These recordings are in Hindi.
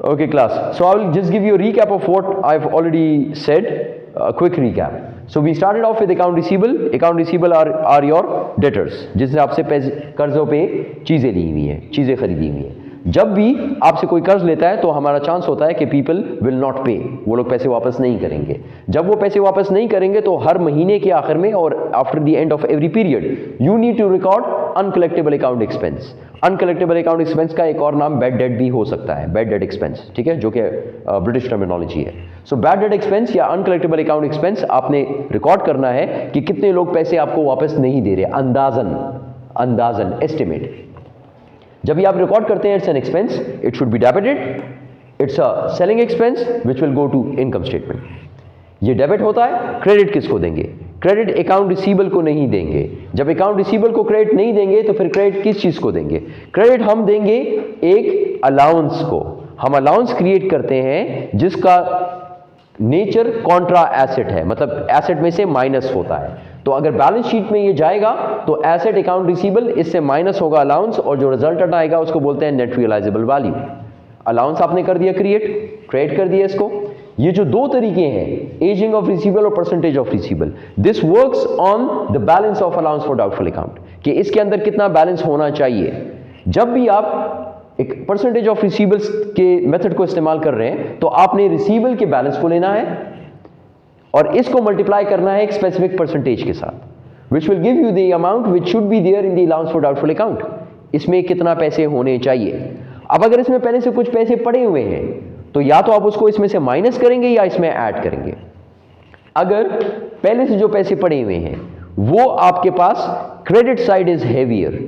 Okay, class. So I will just give you a recap of what I've already said. A quick recap. So we started off with account receivable. Account receivable are your debtors, जिसने आपसे पैसे कर्जों पे चीज़ें ली हुई हैं, चीज़ें खरीदी हुई हैं. जब भी आपसे कोई कर्ज लेता है तो हमारा चांस होता है कि पीपल विल नॉट पे, वो लोग पैसे वापस नहीं करेंगे. जब वो पैसे वापस नहीं करेंगे तो हर महीने के आखिर में और after the end of every period you need to record uncollectible account expense. Uncollectible account expense का एक और नाम बैड डेट भी हो सकता है, बैड डेट एक्सपेंस, ठीक है, जो कि ब्रिटिश टर्मिनोलॉजी है. सो बैड डेट एक्सपेंस या अनकलेक्टेबल अकाउंट एक्सपेंस आपने रिकॉर्ड करना है कि कितने लोग पैसे आपको वापस नहीं दे रहे, अंदाजन एस्टिमेट. जब भी आप रिकॉर्ड करते हैं it's an expense, it should be debited. It's a selling expense which will go to income statement. ये डेबिट होता है. क्रेडिट किसको देंगे? क्रेडिट अकाउंट रिसीवेबल को नहीं देंगे. जब अकाउंट रिसीवेबल को क्रेडिट नहीं देंगे तो फिर क्रेडिट किस चीज को देंगे? क्रेडिट हम देंगे एक अलाउंस को. हम अलाउंस क्रिएट करते हैं जिसका नेचर कॉन्ट्रा एसेट है, मतलब एसेट में से माइनस होता है. तो अगर बैलेंस शीट में ये जाएगा तो एसेट अकाउंट रिसीवेबल, इससे माइनस होगा अलाउंस, और जो रिजल्टेंट आएगा उसको बोलते हैं नेट रियलाइजेबल वैल्यू. अलाउंस आपने कर दिया क्रिएट कर दिया इसको. ये जो दो तरीके हैं, एजिंग ऑफ रिसीवेबल और percentage of receivable, this works on the balance of allowance for doubtful account, कि इसके अंदर कितना बैलेंस होना चाहिए. जब भी आप एक परसेंटेज ऑफ रिसीवेबल्स के मेथड को इस्तेमाल कर रहे हैं तो आपने रिसीवेबल के बैलेंस को लेना है और इसको मल्टीप्लाई करना है एक स्पेसिफिक परसेंटेज के साथ, which will give you the amount which should be there in the allowance for doubtful account. इसमें कितना पैसे होने चाहिए. अब अगर इसमें पहले से कुछ पैसे पड़े हुए हैं तो या तो आप उसको इसमें से माइनस करेंगे या इसमें ऐड करेंगे. अगर पहले से जो पैसे पड़े हुए हैं वो आपके पास क्रेडिट साइड इज हेवियर,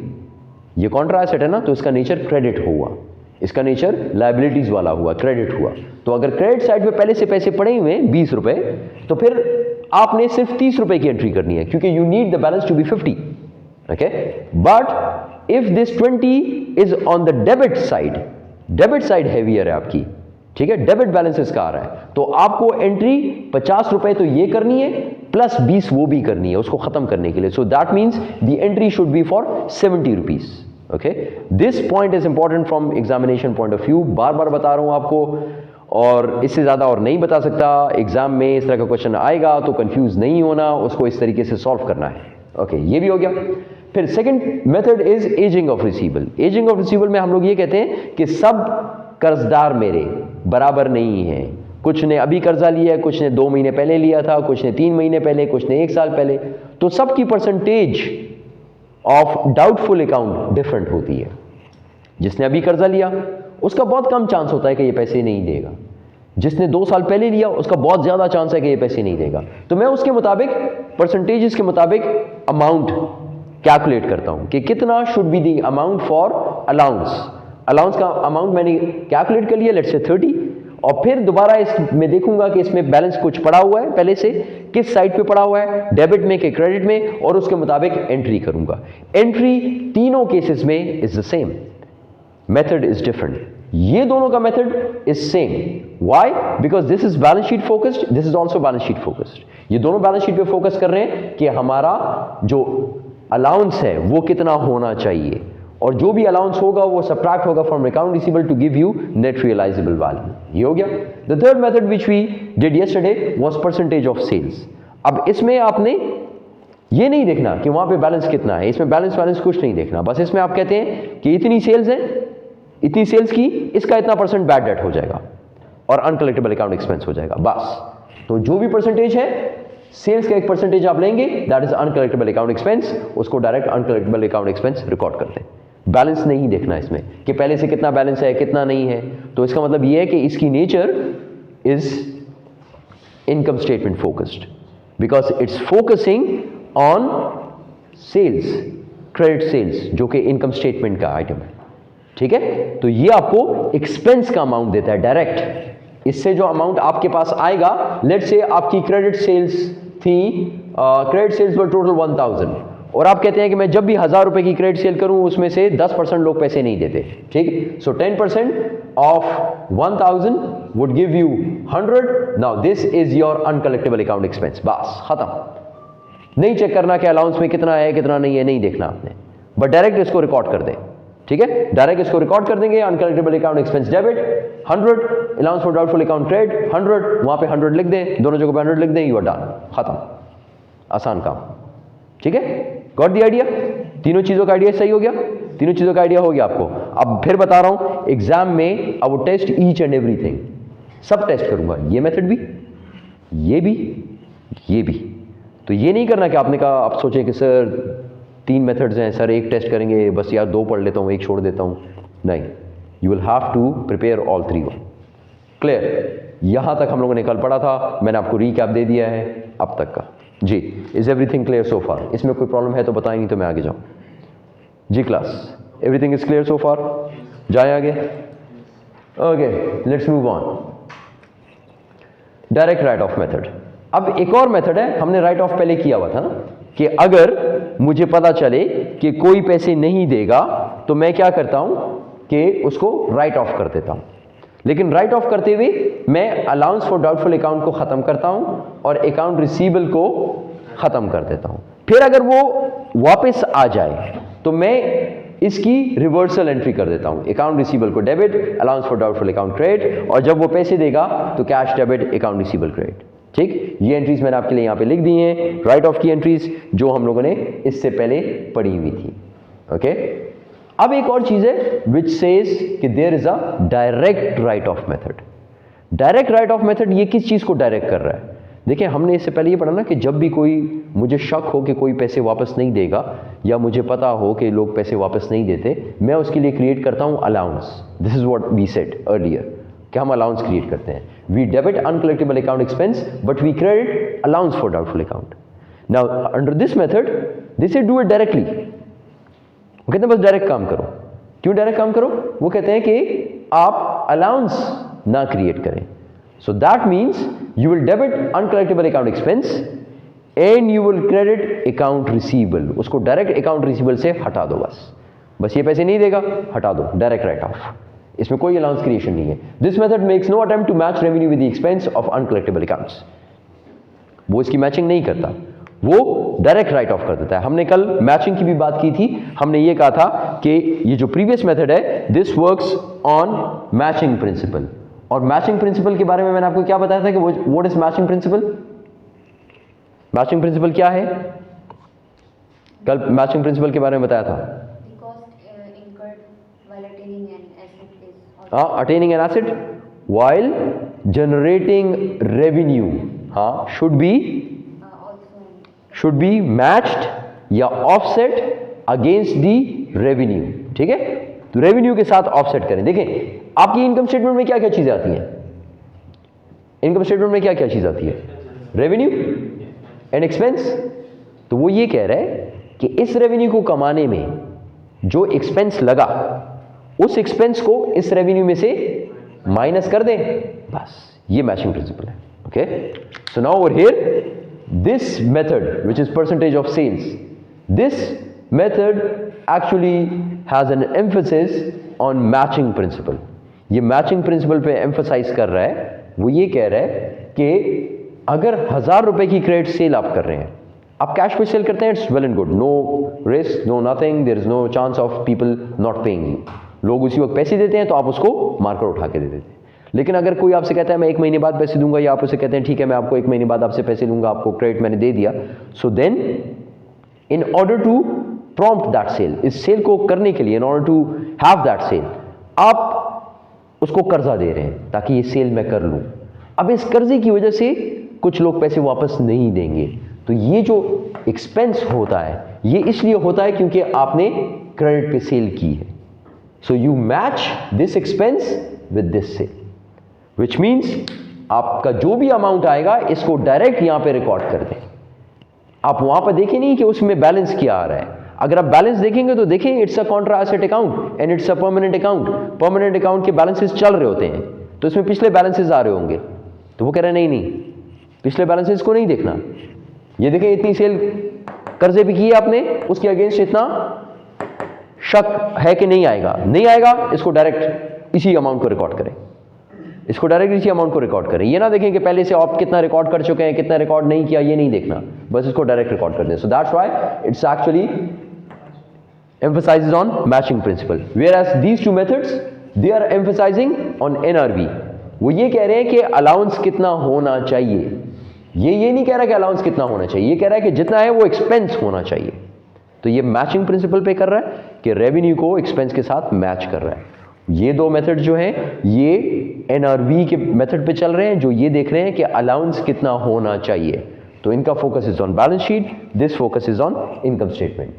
ये कॉन्ट्रा एसेट है ना, तो इसका नेचर क्रेडिट हुआ, इसका नेचर लायबिलिटीज वाला हुआ, क्रेडिट हुआ. तो अगर क्रेडिट साइड पे पहले से पैसे पड़े हुए हैं 20 रुपए, तो फिर आपने सिर्फ 30 रुपए की एंट्री करनी है क्योंकि you need the balance to be 50. Okay, but if this 20 is on the debit side heavier है आपकी, ठीक है, डेबिट बैलेंस इसका आ रहा है, तो आपको एंट्री 50 रुपए तो ये करनी है प्लस 20 वो भी करनी है उसको खत्म करने के लिए. So that means the entry should be for 70 rupees. Okay, this point is important from examination point of view. बार बार बता रहा हूं आपको, और इससे ज्यादा और नहीं बता सकता. एग्जाम में इस तरह का क्वेश्चन आएगा तो कंफ्यूज नहीं होना, उसको इस तरीके से सॉल्व करना है. ओके, ये भी हो गया. फिर second method is ageing of receivable. Ageing of receivable में हम लोग ये कहते हैं कि सब कर्जदार मेरे बराबर नहीं है. कुछ ने अभी कर्जा लिया है, कुछ ने 2 महीने पहले लिया था, कुछ ने 3 महीने पहले, कुछ ने 1 साल पहले. तो सबकी percentage of doubtful account different होती है. जिसने अभी कर्जा लिया उसका बहुत कम चांस होता है कि ये पैसे नहीं देगा. जिसने 2 साल पहले लिया उसका बहुत ज्यादा चांस है कि ये पैसे नहीं देगा. तो मैं उसके मुताबिक, परसेंटेजेस के मुताबिक अमाउंट कैलकुलेट करता हूं कि कितना should be the amount for allowance. Allowance का अमाउंट मैंने कैलकुलेट कर लिया, लेट्स से 30, और फिर दोबारा इसमें देखूंगा कि इसमें बैलेंस कुछ पड़ा हुआ है पहले से, किस साइड पे पड़ा हुआ है, डेबिट में कि क्रेडिट में, और उसके मुताबिक एंट्री करूंगा. एंट्री तीनों केसेस में is the same, method is different. ये दोनों का method is same. Why? Because this is balance sheet focused, this is also balance sheet focused. ये दोनों बैलेंस शीट पे फोकस कर रहे हैं कि हमारा जो अलाउंस है वो कितना होना चाहिए, और जो भी अलाउंस होगा वो सब्ट्रैक्ट होगा from account receivable to give you net realisable value. ये हो गया. The third method which we did yesterday was percentage of sales. अब इसमें आपने ये नहीं देखना कि वहां पे बैलेंस कितना है, इसमें बैलेंस कुछ नहीं देखना. बस इसमें आप कहते हैं कि इतनी सेल्स है, इतनी सेल्स की, इसका इतना % बैड डेट हो जाएगा और अनकलेक्टेबल अकाउंट एक्सपेंस हो जाएगा. बस. तो जो भी परसेंटेज है, सेल्स का एक % आप लेंगे, that is uncollectible account expense, उसको direct uncollectible account expense record करते हैं. बैलेंस नहीं देखना इसमें कि पहले से कितना बैलेंस है कितना नहीं है. तो इसका मतलब यह है कि इसकी nature is income statement focused, because it's focusing on sales, credit sales, जो कि इनकम स्टेटमेंट का आइटम है. ठीक है, तो ये आपको एक्सपेंस का अमाउंट देता है डायरेक्ट. इससे जो अमाउंट आपके पास आएगा, लेट्स से आपकी क्रेडिट सेल्स थी, क्रेडिट सेल्स वर टोटल 1000, और आप कहते हैं कि मैं जब भी 1000 रुपए की क्रेडिट सेल करूं उसमें से 10% लोग पैसे नहीं देते. ठीक, सो 10% of 1000 would give you 100. Now this is your uncollectible account expense. बस खत्म. नहीं चेक करना कि अलाउंस में कितना है कितना नहीं है, नहीं देखना आपने, बट डायरेक्ट इसको रिकॉर्ड कर दें. ठीक है, डायरेक्ट इसको रिकॉर्ड कर देंगे, uncollectible account expense debit 100, allowance for doubtful account credit 100, वहां पे 100 लिख दें, दोनों जगह पे 100 लिख दें, यू आर डन, खत्म, आसान काम। ठीक है, गॉट द आइडिया? तीनों चीजों का आइडिया सही हो गया? तीनों चीजों का आइडिया हो गया आपको? अब फिर बता रहा हूं, एग्जाम में I would test each and everything, सब टेस्ट करूंगा, ये मेथड भी, ये भी, ये भी। तो ये नहीं करना कि आपने कहा, आप सोचें कि सर 3 मेथड्स हैं सर, एक टेस्ट करेंगे, बस यार 2 पढ़ लेता हूं, एक छोड़ देता हूं, नहीं, you will have to prepare all 3। Clear? यहां तक हम लोगों ने कल पढ़ा था, मैंने आपको रीकैप दे दिया है अब तक का। जी, इज एवरीथिंग क्लियर सो फार? इसमें कोई प्रॉब्लम है तो बताएं, नहीं तो मैं आगे जाऊं। जी class, everything is clear so far? जाए आगे? Okay, let's move on. Direct write off method. अब एक और मेथड है, हमने राइट ऑफ पहले किया हुआ था ना, कि अगर मुझे पता चले कि कोई पैसे नहीं देगा तो मैं क्या करता हूं कि उसको राइट ऑफ कर देता हूं। लेकिन राइट ऑफ करते हुए मैं अलाउंस फॉर डाउटफुल अकाउंट को खत्म करता हूं और अकाउंट रिसीवेबल को खत्म कर देता हूं। फिर अगर वो वापस आ जाए तो मैं इसकी रिवर्सल एंट्री कर देता हूं, अकाउंट रिसीवेबल को debit, allowance for doubtful account credit, और जब वो पैसे देगा तो cash debit, account receivable credit. ठीक, ये एंट्रीज मैंने आपके लिए यहां पे लिख दी हैं, राइट ऑफ की एंट्रीज जो हम लोगों ने इससे पहले पढ़ी हुई थी। ओके, अब एक और चीज है विच सेज कि there is a direct write off method. Direct write off method ये किस चीज को डायरेक्ट कर रहा है? देखिए, हमने इससे पहले ये पढ़ा ना कि जब भी कोई, मुझे शक हो कि कोई पैसे वापस नहीं देगा या मुझे पता हो कि लोग पैसे वापस नहीं देते, मैं उसके लिए क्रिएट करता हूं allowance. This is what we said earlier कि हम अलाउंस क्रिएट करते हैं। We debit uncollectible account expense but we credit allowance for doubtful account. Now under this method they say do it directly. वो कहते हैं बस डायरेक्ट काम करो। क्यों डायरेक्ट काम करो? वो कहते हैं कि आप अलाउंस ना क्रिएट करें। सो that means you will debit uncollectible account expense and you will credit account receivable. उसको डायरेक्ट अकाउंट रिसीवेबल से हटा दो, बस ये पैसे नहीं देगा, हटा दो, डायरेक्ट राइट ऑफ। इसमें कोई अलाउंस क्रिएशन नहीं है। This method makes no attempt to match revenue with the expense of uncollectible accounts. वो इसकी मैचिंग नहीं करता, वो डायरेक्ट राइट ऑफ कर देता है। हमने कल मैचिंग की भी बात की थी, हमने ये कहा था कि ये जो प्रीवियस मेथड है this works on matching principal. और मैचिंग प्रिंसिपल के बारे में मैंने आपको क्या बताया था कि what is matching principal? Matching principal क्या है? कल मैचिंग प्रिंसिपल के बारे में बताया था। Attaining an asset while generating revenue, should be matched या offset against the revenue। ठीक है, तो रेवेन्यू के साथ ऑफसेट करें। देखें, आपकी इनकम स्टेटमेंट में क्या क्या चीजें आती हैं? इनकम स्टेटमेंट में क्या क्या चीज आती है? Revenue and expense. तो वो ये कह रहा है कि इस रेवेन्यू को कमाने में जो एक्सपेंस लगा, उस एक्सपेंस को इस रेवेन्यू में से माइनस कर दें, बस ये मैचिंग प्रिंसिपल है। Okay, so now over here this method which is percentage of sales, this method actually has an emphasis on matching principle. ये मैचिंग प्रिंसिपल पे एम्फसाइज कर रहा है। वो ये कह रहा है कि अगर 1000 रुपए की क्रेडिट सेल आप कर रहे हैं, आप कैश पे सेल करते हैं, it's well and good, no risk, no nothing, there is no chance of people not paying you. लोग उसी वक्त पैसे देते हैं तो आप उसको मार्कर उठा के दे देते हैं। लेकिन अगर कोई आपसे कहता है मैं 1 महीने बाद पैसे दूंगा, या आप उसे कहते हैं ठीक है मैं आपको 1 महीने बाद आपसे पैसे लूंगा, आपको क्रेडिट मैंने दे दिया, so then in order to prompt that sale, इस सेल को करने के लिए, in order to have that sale, आप उसको कर्जा दे रहे हैं ताकि ये सेल मैं कर लूं। अब इस कर्जे की वजह से कुछ लोग पैसे वापस नहीं देंगे, तो ये जो एक्सपेंस होता है ये इसलिए होता है क्योंकि आपने क्रेडिट पे सेल की है। So you match this expense with this sale, which means आपका जो भी अमाउंट आएगा इसको डायरेक्ट यहां पे रिकॉर्ड कर दें। आप वहां पर देखें नहीं कि उसमें बैलेंस क्या आ रहा है। अगर आप बैलेंस देखेंगे तो देखें it's a Contra asset account and it's a permanent account. Permanent account के बैलेंसेस चल रहे होते हैं तो इसमें पिछले बैलेंसेस आ रहे होंगे, तो वो कह रहे हैं नहीं पिछले बैलेंसेस को नहीं देखना। ये देखें इतनी सेल कर्जे भी की है आपने, उसके अगेंस्ट इतना शक है कि नहीं आएगा, इसको डायरेक्ट इसी अमाउंट को रिकॉर्ड करें, इसको डायरेक्ट इसी अमाउंट को रिकॉर्ड करें। ये ना देखें कि पहले से आप कितना रिकॉर्ड कर चुके हैं, कितना रिकॉर्ड नहीं किया, ये नहीं देखना, बस इसको डायरेक्ट रिकॉर्ड कर दें। So that's why it's actually emphasizes on matching principle, whereas these two methods they are emphasizing on NRV. वो ये कह रहे हैं कि अलाउंस कितना होना चाहिए, ये नहीं कह रहा कि अलाउंस कितना होना चाहिए, ये कह रहा है कि जितना है वो एक्सपेंस होना चाहिए। तो ये मैचिंग प्रिंसिपल पे कर रहा है कि रेवेन्यू को एक्सपेंस के साथ मैच कर रहा है। ये दो मेथड जो हैं ये NRV के मेथड पे चल रहे हैं, जो ये देख रहे हैं कि अलाउंस कितना होना चाहिए। तो इनका focus is on balance sheet, this focus is on income statement.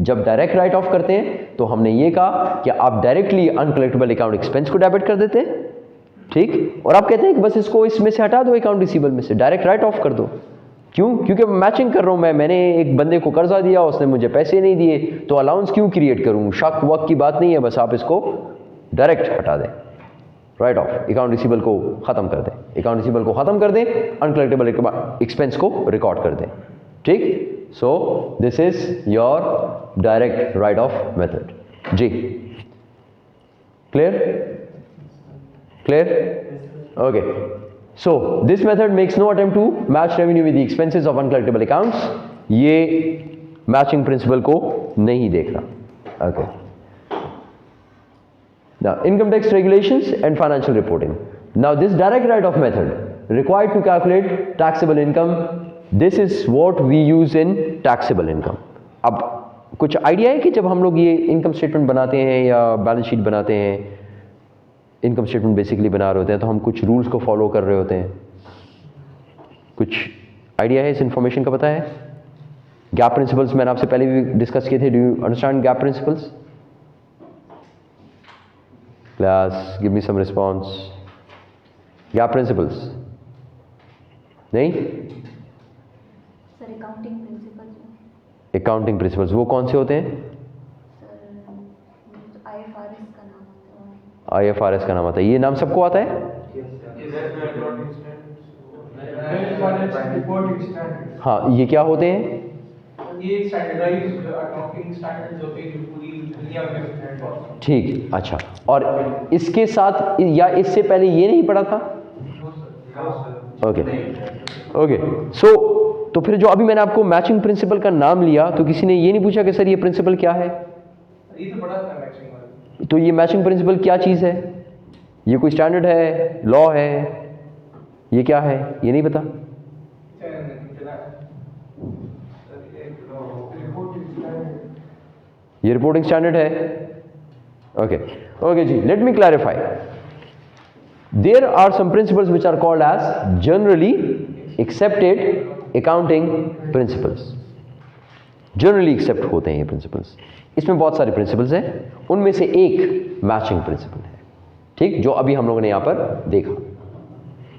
जब डायरेक्ट राइट ऑफ करते हैं तो हमने ये कहा कि आप डायरेक्टली अनकलेक्टेबल अकाउंट एक्सपेंस को डेबिट कर देते हैं, ठीक, और आप कहते हैं कि बस इसको इसमें से हटा दो, अकाउंट रिसीवेबल में से डायरेक्ट राइट ऑफ कर दो। क्यों? क्योंकि मैचिंग कर रहा हूं मैंने एक बंदे को कर्जा दिया, उसने मुझे पैसे नहीं दिए, तो अलाउंस क्यों क्रिएट करूं? शक वक की बात नहीं है, बस आप इसको डायरेक्ट हटा दें, राइट ऑफ, अकाउंट रिसीवेबल को खत्म कर दें, अकाउंट रिसीवेबल को खत्म कर दें, अनकलेक्टेबल एक्सपेंस को रिकॉर्ड कर दें, ठीक। So this is your direct write off method. जी clear? Okay, so this method makes no attempt to match revenue with the expenses of uncollectible accounts. ये matching principle को नहीं देख रहा। Okay. Now income tax regulations and financial reporting. Now this direct write off method required to calculate taxable income. This is what we use in taxable income. अब कुछ आइडिया है कि जब हम लोग ये इनकम स्टेटमेंट बनाते हैं या बैलेंस शीट बनाते हैं, इनकम स्टेटमेंट बेसिकली बना रहे होते हैं, तो हम कुछ रूल्स को फॉलो कर रहे होते हैं। कुछ आइडिया है इस इंफॉर्मेशन का? पता है गैप प्रिंसिपल्स मैंने आपसे पहले भी डिस्कस किए थे। Do you understand GAAP principles? Class give me some response. GAAP principles नहीं sir, accounting principles. Accounting principles वो कौन से होते हैं? IFRS का नाम आता है। ये नाम सबको आता है? हाँ, ये क्या होते हैं? ये स्टैंडर्डाइज्ड अकाउंटिंग स्टैंडर्ड्स होते हैं जो पूरी दुनिया में। ठीक, अच्छा, और इसके साथ या इससे पहले ये नहीं पढ़ा था? ओके, सो तो फिर जो अभी मैंने आपको मैचिंग प्रिंसिपल का नाम लिया, तो किसी ने ये नहीं पूछा कि सर ये प्रिंसिपल क्या है? ये तो बड़ा था मैचिंग वाला। तो ये मैचिंग प्रिंसिपल क्या चीज़ है? ये कोई स्टैंडर्ड है, लॉ है, ये क्या है? ये नहीं पता? ये रिपोर्टिंग स्टैंडर्ड है। ओके जी, let me clarify. There are some principles which are called as generally accepted accounting principles. Generally accept होते हैं ये प्रिंसिपल्स। इसमें बहुत सारे प्रिंसिपल्स हैं, उनमें से एक मैचिंग प्रिंसिपल है, ठीक, जो अभी हम लोगों ने यहां पर देखा।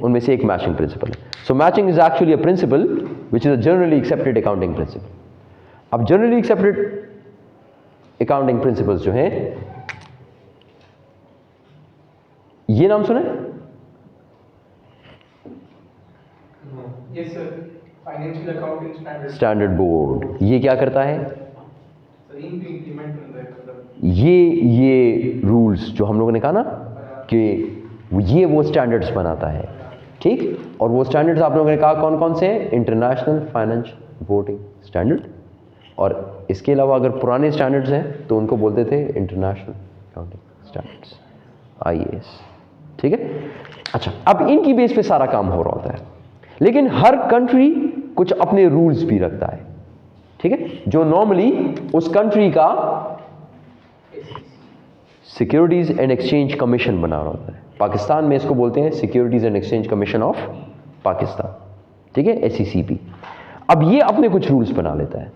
उनमें से एक मैचिंग प्रिंसिपल है। So matching is actually a principle which is a generally accepted accounting principle. अब जनरली एक्सेप्टेड अकाउंटिंग प्रिंसिपल्स जो हैं, ये नाम सुने? Yes sir, financial accounting standard board. ये क्या करता है? इंप्लीमेंट करता है। ये रूल्स जो हम लोगों ने कहा ना कि ये वो स्टैंडर्ड्स बनाता है, ठीक, और वो स्टैंडर्ड्स आप लोगों ने कहा कौन कौन से हैं? इंटरनेशनल फाइनेंशियल रिपोर्टिंग स्टैंडर्ड, और इसके अलावा अगर पुराने स्टैंडर्ड्स हैं तो उनको बोलते थे इंटरनेशनल अकाउंटिंग स्टैंडर्ड्स, IAS, ठीक है। अच्छा, अब इनकी बेस पे सारा काम हो रहा होता है, लेकिन हर कंट्री कुछ अपने रूल्स भी रखता है, ठीक है, जो नॉर्मली उस कंट्री का सिक्योरिटीज एंड एक्सचेंज कमीशन बना रहा होता है। पाकिस्तान में इसको बोलते हैं securities and exchange commission of Pakistan, ठीक है, SECP। अब ये अपने कुछ रूल्स बना लेता है।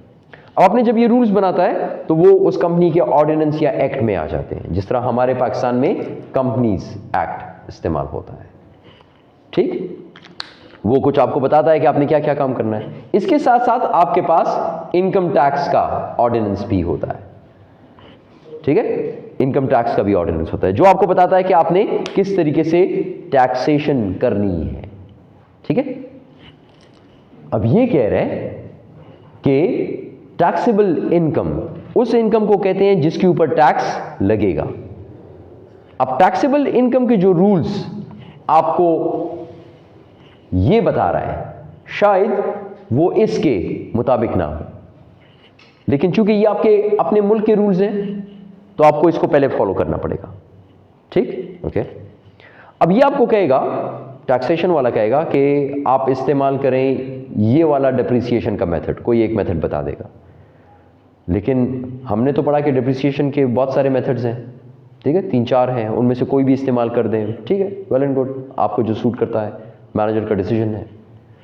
अब आपने जब ये रूल्स बनाता है तो वो उस कंपनी के ऑर्डिनेंस या एक्ट में आ जाते हैं, जिस तरह हमारे पाकिस्तान में कंपनीज एक्ट इस्तेमाल होता है, ठीक। वो कुछ आपको बताता है कि आपने क्या क्या काम करना है। इसके साथ साथ आपके पास इनकम टैक्स का ऑर्डिनेंस भी होता है, ठीक है, इनकम टैक्स का भी ऑर्डिनेंस होता है, जो आपको बताता है कि आपने किस तरीके से टैक्सेशन करनी है, ठीक है। अब ये कह रहे हैं कि टैक्सेबल इनकम उस इनकम को कहते हैं जिसके ऊपर टैक्स लगेगा। अब टैक्सेबल इनकम के जो रूल्स आपको ये बता रहा है, शायद वो इसके मुताबिक ना हो, लेकिन चूंकि ये आपके अपने मुल्क के रूल्स हैं तो आपको इसको पहले फॉलो करना पड़ेगा, ठीक, ओके। अब ये आपको कहेगा, टैक्सेशन वाला कहेगा कि आप इस्तेमाल करें ये वाला डिप्रिसिएशन का मेथड, कोई एक मेथड बता देगा। लेकिन हमने तो पढ़ा कि डिप्रिसिएशन के बहुत सारे मेथड्स हैं, ठीक है, 3-4 हैं, उनमें से कोई भी इस्तेमाल कर दें, ठीक है, वेल एंड गुड, आपको जो सूट करता है, मैनेजर का डिसीजन है।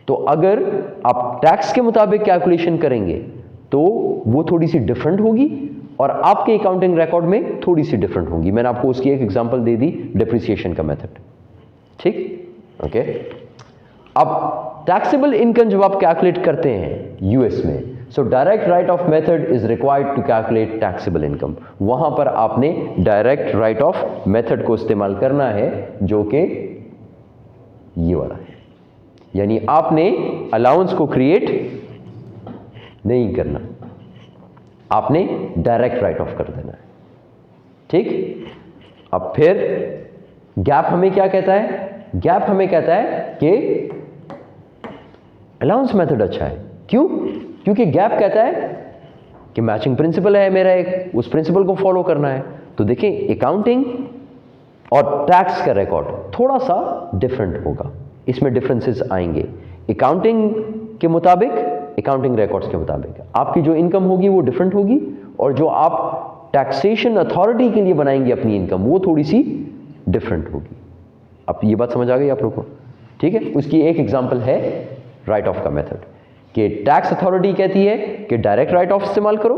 तो अगर आप टैक्स के मुताबिक कैलकुलेशन करेंगे तो वो थोड़ी सी डिफरेंट होगी और आपके अकाउंटिंग रिकॉर्ड में थोड़ी सी डिफरेंट होगी। मैंने आपको उसकी एक एग्जांपल दे दी, डिप्रिसिएशन का मेथड, ठीक, ओके। अब टैक्सेबल इनकम जब आप कैलकुलेट करते हैं यूएस में, so direct write off method is required to calculate taxable income. वहां पर आपने डायरेक्ट राइट ऑफ मेथड को इस्तेमाल करना है, जो कि ये वाला है, यानी आपने अलाउंस को क्रिएट नहीं करना, आपने डायरेक्ट राइट ऑफ कर देना है, ठीक। अब फिर गैप हमें क्या कहता है? गैप हमें कहता है कि अलाउंस मेथड अच्छा है। क्यों? क्योंकि गैप कहता है कि मैचिंग प्रिंसिपल है मेरा एक, उस प्रिंसिपल को फॉलो करना है। तो देखिए, अकाउंटिंग और टैक्स का रिकॉर्ड थोड़ा सा डिफरेंट होगा, इसमें डिफरेंसेस आएंगे अकाउंटिंग के मुताबिक, अकाउंटिंग रिकॉर्ड्स के मुताबिक। आपकी जो इनकम होगी वो डिफरेंट होगी, और जो आप टैक्सेशन अथॉरिटी के लिए बनाएंगे अपनी इनकम, वो थोड़ी सी डिफरेंट होगी। अब ये बात समझ आ गई आप लोगों को, ठीक है। उसकी एक एग्जांपल है राइट ऑफ का मेथड, कि टैक्स अथॉरिटी कहती है कि डायरेक्ट राइट ऑफ इस्तेमाल करो,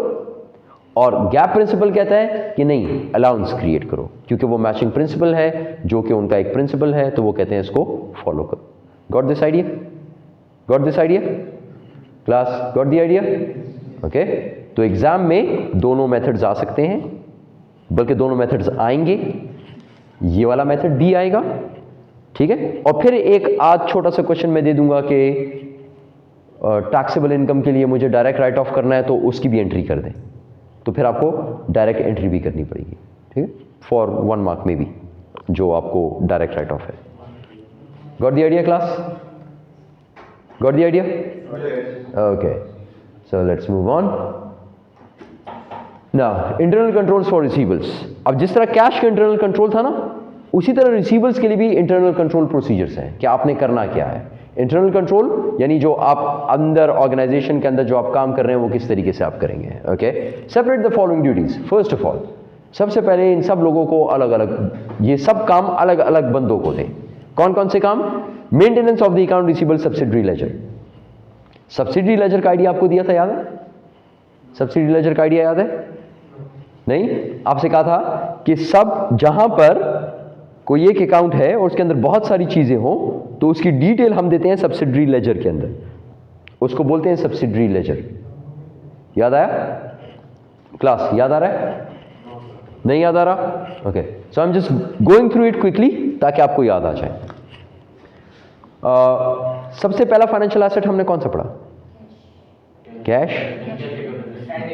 और गैप प्रिंसिपल कहता है कि नहीं, अलाउंस क्रिएट करो, क्योंकि वो मैचिंग प्रिंसिपल है, जो कि उनका एक प्रिंसिपल है, तो वो कहते हैं इसको फॉलो करो। Got this idea? Got this idea class? Got the idea? Okay. तो एग्जाम में दोनों मेथड्स आ सकते हैं, बल्कि दोनों मेथड्स आएंगे, ये वाला मेथड भी आएगा, ठीक है। और फिर एक आज छोटा सा क्वेश्चन मैं दे दूंगा कि टैक्सेबल इनकम के लिए मुझे डायरेक्ट राइट ऑफ करना है, तो उसकी भी एंट्री कर दें, तो फिर आपको डायरेक्ट एंट्री भी करनी पड़ेगी, ठीक है, फॉर 1 मार्क में भी, जो आपको डायरेक्ट राइट ऑफ है। Got the idea class? Got the idea? Okay, so let's move on. Now internal controls for receivables. अब जिस तरह कैश का इंटरनल कंट्रोल था ना, उसी तरह रिसीवेबल्स के लिए भी इंटरनल कंट्रोल प्रोसीजर्स हैं कि आपने करना क्या है। इंटरनल कंट्रोल यानी जो आप अंदर ऑर्गेनाइजेशन के अंदर जो आप काम कर रहे हैं वो किस तरीके से आप करेंगे, okay. Separate the following duties. First of all, सबसे पहले इन सब लोगों को अलग अलग, ये सब काम अलग अलग बंदों को दें। कौन कौन से काम? Maintenance of the account receivable subsidiary laser. Subsidiary laser का आइडिया आपको दिया था, याद है? सब्सिडरी लेजर का आइडिया याद है? नहीं? आपसे कहा था कि सब जहां पर कोई एक अकाउंट है और उसके अंदर बहुत सारी चीजें हो, तो उसकी डिटेल हम देते हैं सब्सिडरी लेजर के अंदर, उसको बोलते हैं सब्सिडरी लेजर। याद आया क्लास? याद आ रहा है? नहीं याद आ रहा? Okay, so I am just going through it quickly ताकि आपको याद आ जाए। सबसे पहला फाइनेंशियल एसेट हमने कौन सा पढ़ा? Cash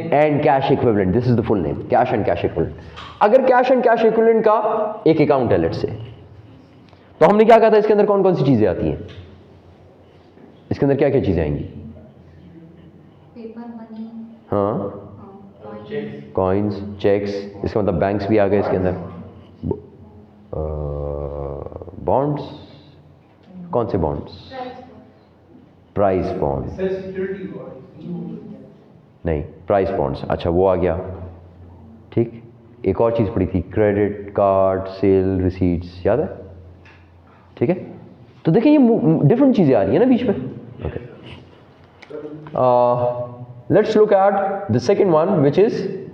and cash equivalent. This is the full name, cash and cash equivalent. अगर कैश एंड कैश इक्विवेलेंट का एक अकाउंट है लेट्स से, तो हमने क्या कहा था इसके अंदर कौन कौन सी चीजें आती हैं? इसके अंदर क्या क्या चीजें आएंगी? पेपर मनी, हाँ, कॉइन्स, चेक्स, इसका मतलब बैंक्स भी आ गए इसके अंदर। बॉन्ड्स, कौन से बॉन्ड्स? प्राइस बॉन्ड नहीं, प्राइस बॉन्ड्स, अच्छा वो आ गया, ठीक। एक और चीज़ पड़ी थी, क्रेडिट कार्ड, सेल रिसीट्स, याद है? ठीक है, तो देखिए ये डिफरेंट चीज़ें आ रही है ना बीच में, okay. Let's look at the second one which is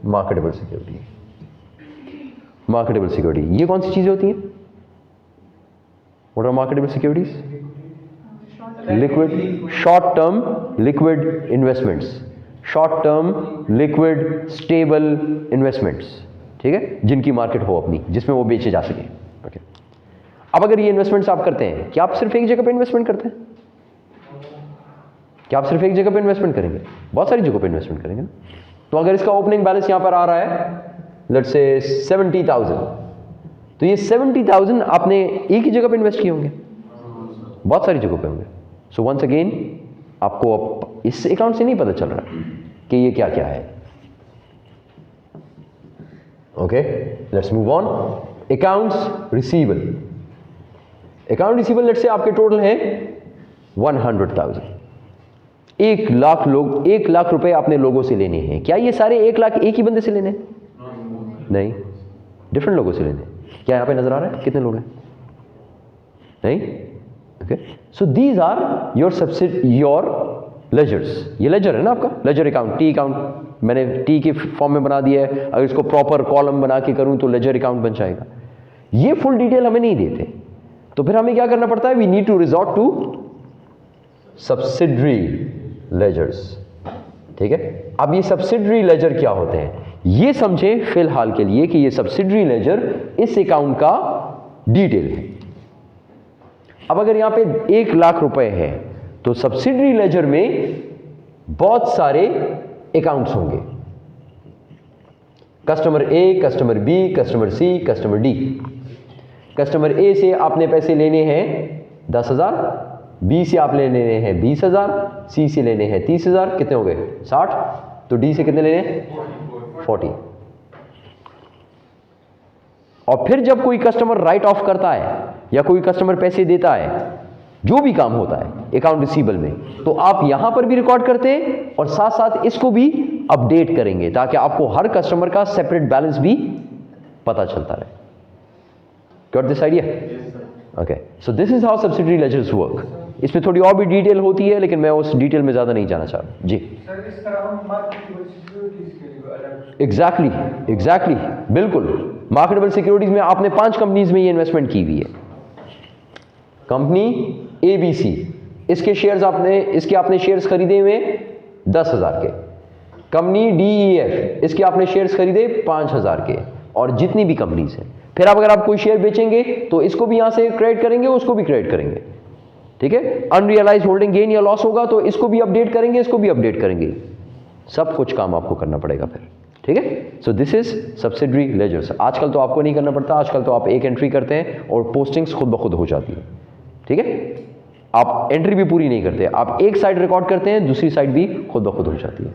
marketable security. Marketable security, ये कौन सी चीज़ें होती हैं? What are marketable securities? Liquid, short term liquid investments, short term liquid stable investments, ठीक है, जिनकी मार्केट हो अपनी, जिसमें वो बेचे जा सके, ओके। अब अगर ये इन्वेस्टमेंट्स आप करते हैं, क्या आप सिर्फ एक जगह पे इन्वेस्टमेंट करते हैं? क्या आप सिर्फ एक जगह पे इन्वेस्टमेंट करेंगे? बहुत सारी जगहों पे इन्वेस्टमेंट करेंगे ना। तो अगर इसका ओपनिंग बैलेंस यहां पर आ रहा है लेट्स से 70,000, तो ये 70,000 आपने एक ही जगह पे इन्वेस्ट किए होंगे? बहुत सारी जगहों पे होंगे। सो वंस अगेन आपको इस अकाउंट से नहीं पता चल रहा है, कि ये क्या क्या है। Okay, let's move on. Accounts receivable. Account receivable let's say आपके टोटल है 100,000। 1,00,000 लोग, 1,00,000 रुपए आपने लोगों से लेने हैं। क्या ये सारे 1,00,000 एक ही बंदे से लेने हैं? नहीं, डिफरेंट लोगों से लेने हैं। क्या यहां पे नजर आ रहा है कितने लोग हैं? नहीं? Okay, so these are your your ledgers. ये लेजर है ना आपका, लेजर अकाउंट, टी अकाउंट मैंने टी के फॉर्म में बना दिया है। अगर इसको प्रॉपर कॉलम बना के करूं तो लेजर अकाउंट बन जाएगा। ये फुल डिटेल हमें नहीं देते, तो फिर हमें क्या करना पड़ता है? We need to resort to subsidiary ledgers. ठीक है, अब ये सब्सिडरी लेजर क्या होते हैं ये समझें फिलहाल के लिए कि ये सब्सिडरी लेजर इस अकाउंट का डिटेल है। अब अगर यहां पे 1,00,000 रुपए है तो सब्सिडरी लेजर में बहुत सारे अकाउंट्स होंगे। कस्टमर ए, कस्टमर बी, कस्टमर सी, कस्टमर डी। कस्टमर ए से आपने पैसे लेने हैं 10,000, बी से आप लेने हैं 20,000, सी से लेने हैं 30,000, कितने हो गए? 60। तो डी से कितने लेने हैं? 40। और फिर जब कोई कस्टमर राइट ऑफ करता है या कोई कस्टमर पैसे देता है, जो भी काम होता है अकाउंट रिसीवेबल में, तो आप यहां पर भी रिकॉर्ड करते हैं और साथ साथ इसको भी अपडेट करेंगे ताकि आपको हर कस्टमर का सेपरेट बैलेंस भी पता चलता रहे। Got this idea? Okay, so this is how subsidiary ledgers work. इसमें थोड़ी और भी डिटेल होती है लेकिन मैं उस डिटेल में ज्यादा नहीं जाना चाह रहा। जी सर, इस तरह हम मार्केटेबल सिक्योरिटीज के लिए अलग एग्जैक्टली बिल्कुल। मार्केटेबल सिक्योरिटीज में आपने 5 कंपनीज में ये इन्वेस्टमेंट की हुई है। कंपनी ABC, इसके शेयर्स आपने शेयर्स खरीदे हुए 10,000 के। कंपनी DEF, इसके आपने शेयर्स खरीदे 5,000 के। और जितनी भी कंपनीज हैं, फिर आप अगर आप कोई शेयर बेचेंगे तो इसको भी यहां से क्रेडिट करेंगे, उसको भी क्रेडिट करेंगे। ठीक है, अनरियलाइज होल्डिंग गेन या लॉस होगा तो इसको भी अपडेट करेंगे, इसको भी अपडेट करेंगे। सब कुछ काम आपको करना पड़ेगा फिर। ठीक है, so this is subsidiary ledgers. आजकल तो आपको नहीं करना पड़ता, आजकल तो आप एक एंट्री करते हैं और पोस्टिंग्स खुद ब खुद हो जाती है। ठीक है, आप एंट्री भी पूरी नहीं करते, आप एक साइड रिकॉर्ड करते हैं, दूसरी साइड भी खुद ब खुद हो जाती है।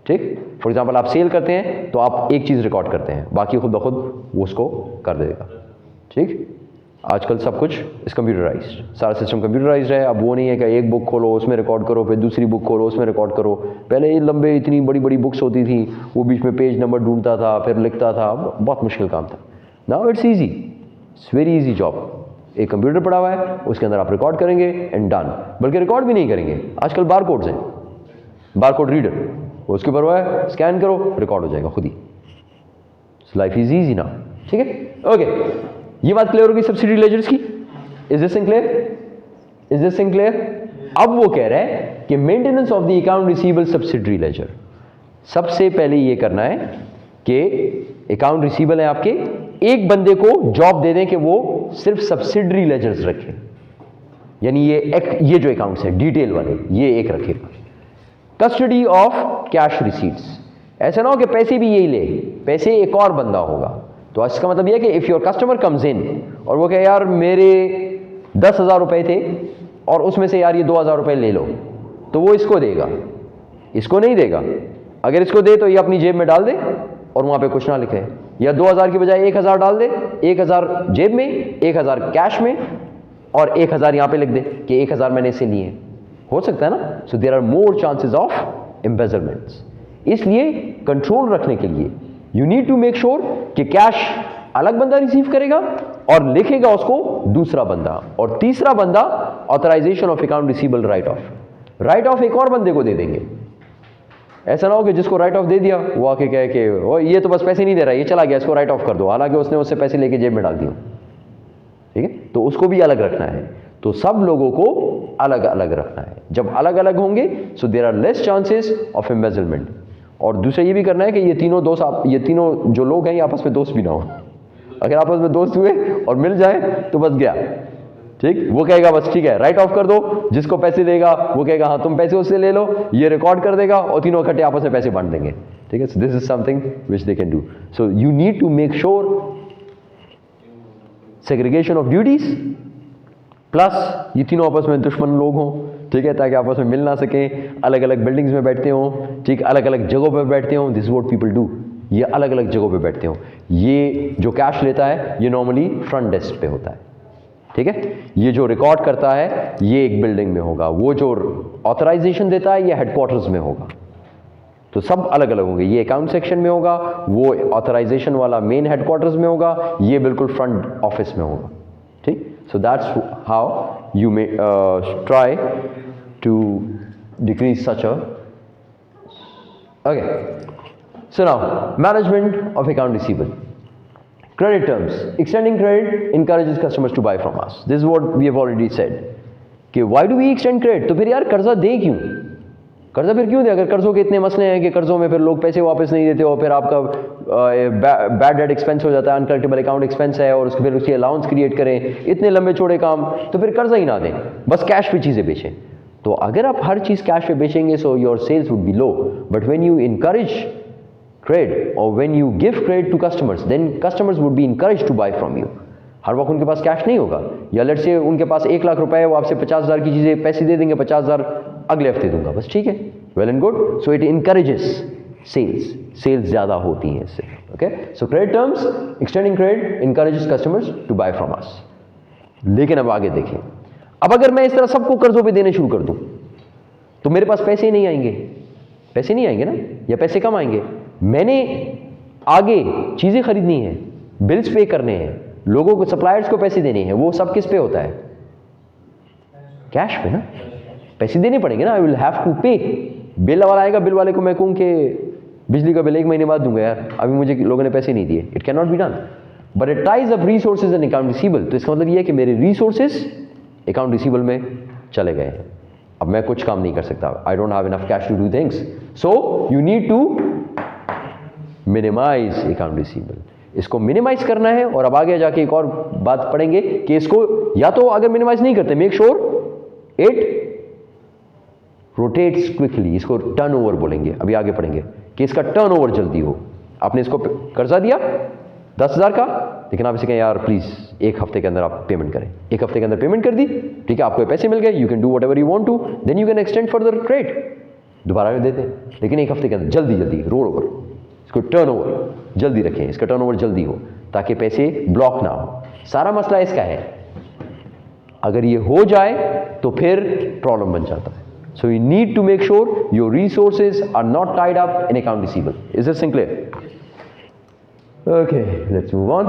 ठीक, फॉर एग्जांपल आप सेल करते हैं तो आप एक चीज रिकॉर्ड करते हैं, बाकी खुद ब खुद वो उसको कर देगा। ठीक, आजकल सब कुछ इस कंप्यूटराइज्ड, सारा सिस्टम कंप्यूटराइज्ड है। अब वो नहीं है कि एक बुक खोलो उसमें रिकॉर्ड करो, फिर दूसरी बुक खोलो उसमें रिकॉर्ड करो। पहले ये लंबे इतनी बड़ी बड़ी बुक्स होती थी, वो बीच में पेज नंबर ढूंढता था, फिर लिखता था, बहुत मुश्किल काम था। Now it's easy, it's very easy job. एक कंप्यूटर पड़ा हुआ है, उसके अंदर आप रिकॉर्ड करेंगे एंड डन। बल्कि रिकॉर्ड भी नहीं करेंगे, आजकल बार कोड्स हैं, बार कोड रीडर, उसके ऊपर हुआ है, स्कैन करो, रिकॉर्ड हो जाएगा खुद ही। लाइफ इज ईजी ना। ठीक है, ओके, ये बात क्लियर होगी सब्सिडरी लेजर्स की। Is this clear? Is this clear? अब वो कह रहा है कि maintenance of the account receivable subsidiary laser, सबसे पहले ये करना है कि अकाउंट रिसीवेबल है आपके, एक बंदे को जॉब दे दें कि वो सिर्फ सब्सिडरी लेजर्स रखे, यानी ये जो अकाउंट्स है डिटेल वाले, ये एक रखेगा। कस्टडी ऑफ कैश रिसीट्स, ऐसा ना हो कि पैसे भी यही ले, पैसे एक और बंदा होगा। तो इसका मतलब यह है कि if your customer comes in और वो कहे यार मेरे 10,000 रुपए थे और उसमें से यार ये 2,000 रुपए ले लो, तो वो इसको देगा, इसको नहीं देगा। अगर इसको दे तो ये अपनी जेब में डाल दे और वहां पे कुछ ना लिखे, या 2,000 की बजाय 1,000 डाल दे, 1,000 जेब में, 1,000 कैश में और 1,000 यहां पे लिख दे कि 1,000 मैंने इससे लिए। हो सकता है ना। So there are more chances of embezzlements. इसलिए कंट्रोल रखने के लिए you need to make sure कि कैश अलग बंदा रिसीव करेगा और लिखेगा उसको दूसरा बंदा, और तीसरा बंदा authorisation of account receivable write off एक और बंदे को दे देंगे। ऐसा ना हो कि जिसको राइट ऑफ दे दिया वो आके कहे कि ओ ये तो बस पैसे नहीं दे रहा, ये चला गया, इसको राइट ऑफ कर दो, हालांकि उसने उससे पैसे लेके जेब में डाल दिए। ठीक है, तो उसको भी अलग रखना है। तो सब लोगों को अलग अलग रखना है। जब अलग अलग होंगे so there are less chances of embezzlement. और दूसरा ये भी करना है कि ये तीनों जो लोग हैं ये आपस में दोस्त भी ना हो। अगर आपस में दोस्त हुए और मिल जाए तो बस गया। ठीक, वो कहेगा बस ठीक है राइट ऑफ कर दो, जिसको पैसे देगा वो कहेगा हाँ तुम पैसे उससे ले लो, ये रिकॉर्ड कर देगा और तीनों इकट्ठे आपस में पैसे बांट देंगे। ठीक है, so this is something which they can do. So you need to make sure segregation of duties, plus ये तीनों आपस में दुश्मन लोग हों ठीक है, ताकि आपस में मिल ना सकें, अलग अलग बिल्डिंग्स में बैठते हों, ठीक, अलग अलग जगहों पर बैठते हों। This is what people do, ये अलग अलग जगहों पे बैठते हो। ये जो कैश लेता है ये नॉर्मली फ्रंट डेस्क पे होता है, ठीक है। ये जो रिकॉर्ड करता है ये एक बिल्डिंग में होगा, वो जो ऑथराइजेशन देता है ये हेडक्वार्टर्स में होगा। तो सब अलग अलग होंगे, ये अकाउंट सेक्शन में होगा, वो ऑथराइजेशन वाला मेन हेडक्वार्टर्स में होगा, ये बिल्कुल फ्रंट ऑफिस में होगा, ठीक। So that's how you may try to decrease such a okay. So now, management of account receivable. Credit terms. Extending credit encourages customers to buy from us. This is what we have already said. कि why do we extend credit? तो फिर यार कर्जा दे क्यों? कर्जा फिर क्यों दे? अगर कर्जों के इतने मसले हैं कि कर्जों में फिर लोग पैसे वापस नहीं देते हो, फिर आपका बैड डेट एक्सपेंस हो जाता है, अनकलेक्टेबल अकाउंट एक्सपेंस है, और उसके फिर उसकी अलाउंस क्रिएट करें, इतने लंबे चौड़े काम, तो फिर कर्जा ही ना दें, बस कैश पे चीज़ें बेचें। तो अगर आप हर चीज़ कैश पे बेचेंगे so your sales would be low, but when you encourage credit or when you give credit to customers, then customers would be encouraged to buy from you. हर वक्त उनके पास कैश नहीं होगा, या लेट्स से उनके पास 1 लाख रुपए है, वो आपसे 50,000 की चीज़ें पैसे दे देंगे, 50,000 अगले हफ्ते दूंगा, बस ठीक है, well and good. So it encourages sales ज़्यादा होती हैं इससे, okay. So credit terms, extending credit encourages customers to buy from us. लेकिन अब आगे देखें, अब अगर मैं इस तरह सबको कर्जों पे देने शुरू कर दूं तो मेरे पास पैसे ही नहीं आएंगे, पैसे नहीं आएंगे ना, या पैसे कम आएंगे। मैंने आगे चीज़ें खरीदनी है, बिल्स पे करने हैं, लोगों को, सप्लायर्स को पैसे देने हैं, वो सब किस पे होता है? कैश पे ना, पैसे देने पड़ेंगे ना। आई विल हैव टू पे। बिल वाला आएगा, बिल वाले को मैं कहूँ कि बिजली का बिल 1 महीने बाद दूंगा, यार अभी मुझे लोगों ने पैसे नहीं दिए, it can not be done. But it ties up resources and account receivable. तो इसका मतलब ये है कि मेरे रिसोर्सेज अकाउंट रिसीवेबल में चले गए हैं, अब मैं कुछ काम नहीं कर सकता, I don't have enough cash to do things, so you need to minimise account receivable. इसको मिनिमाइज करना है, और अब आगे जाके एक और बात पढ़ेंगे कि इसको या तो अगर मिनिमाइज नहीं करते, make sure it rotates quickly, इसको टर्नओवर बोलेंगे, अभी आगे पढ़ेंगे कि इसका टर्नओवर जल्दी हो। आपने इसको कर्जा दिया 10,000 का, लेकिन आप इसे कहें यार प्लीज 1 हफ्ते के अंदर आप पेमेंट करें, 1 हफ्ते के अंदर पेमेंट कर दी, ठीक है, आपको पैसे मिल गए, you can do whatever you want to, then you can extend further credit, दोबारा देते हैं, लेकिन 1 हफ्ते के अंदर जल्दी रोल ओवर, इसको टर्नओवर जल्दी रखें, इसका टर्नओवर जल्दी हो ताकि पैसे ब्लॉक ना हो। सारा मसला इसका है, अगर ये हो जाए तो फिर प्रॉब्लम बन जाता है। So you need to make sure your resources are not tied up in account receivable. Is this clear? Okay, let's move on.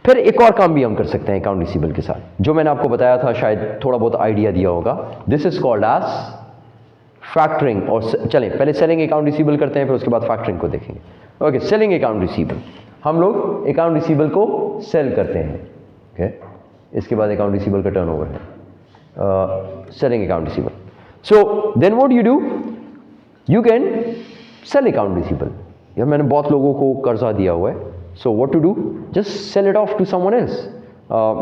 फिर एक और काम भी हम कर सकते हैं अकाउंट रिसीवेबल के साथ, जो मैंने आपको बताया था, शायद थोड़ा बहुत आइडिया दिया होगा। This is called as factoring. और चलें पहले सेलिंग अकाउंट रिसीवेबल करते हैं, फिर उसके बाद फैक्टरिंग को देखेंगे। ओके, सेलिंग अकाउंट रिसीवेबल, हम लोग अकाउंट रिसीवेबल को सेल करते हैं, ओके। इसके बाद अकाउंट रिसीवेबल का टर्नओवर है, selling account receivable. So then what you do, you can sell account receivable. यार मैंने बहुत लोगों को कर्जा दिया हुआ है, so what to do, just sell it off to someone else.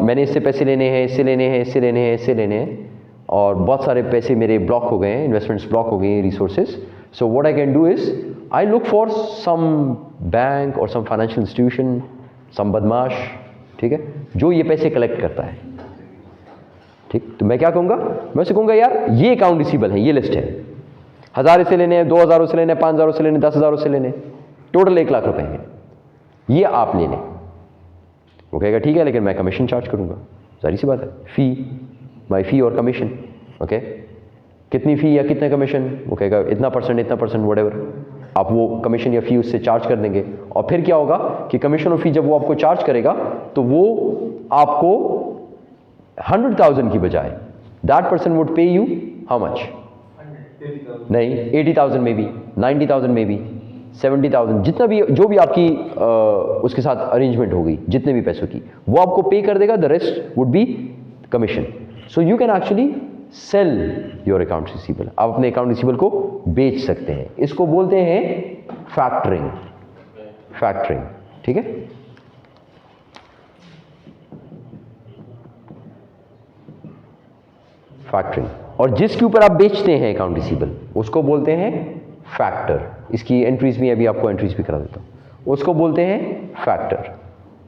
मैंने इससे पैसे लेने हैं, इससे लेने हैं, इससे लेने हैं, इससे लेने हैं, और बहुत सारे पैसे मेरे ब्लॉक हो गए हैं, इन्वेस्टमेंट्स ब्लॉक हो गए हैं, resources. So what I can do is I look for some bank और सम फाइनेंशियल इंस्टीट्यूशन, सम बदमाश, ठीक है, जो ये पैसे कलेक्ट करता है, ठीक। तो मैं क्या कहूँगा, मैं उसे कहूँगा यार ये अकाउंट रिसीवेबल है, ये लिस्ट है, 1000 से लेने हैं, 2000 से लेने हैं, 5000 से लेने, 10,000 से लेने, टोटल 1 लाख रुपए हैं, ये आप ले लें। वो कहेगा ठीक है, लेकिन मैं कमीशन चार्ज करूँगा, सारी सी बात है, फी, माई फी और कमीशन, ओके। कितनी फ़ी या कितने कमीशन, वो कहेगा इतना परसेंट, इतना परसेंट, व्हाटएवर, आप वो कमीशन या फ़ी उससे चार्ज कर देंगे। और फिर क्या होगा कि कमीशन और फी जब वो आपको चार्ज करेगा तो वो आपको 100,000 की बजाय दैट पर्सन वुड पे यू हाउ मच, नहीं 80,000 में भी, 90,000 में भी, 70,000, जितना भी, जो भी आपकी उसके साथ अरेंजमेंट होगी, जितने भी पैसों की, वो आपको पे कर देगा, the rest would be commission. So you can actually sell your account receivable, आप अपने अकाउंट रिसीवेबल को बेच सकते हैं, इसको बोलते हैं फैक्टरिंग, फैक्टरिंग, ठीक है। फैक्टरिंग, और जिसके ऊपर आप बेचते हैं अकाउंट रिसीवेबल उसको बोलते हैं फैक्टर। इसकी एंट्रीज भी, अभी आपको एंट्रीज भी करा देता हूँ, उसको बोलते हैं फैक्टर,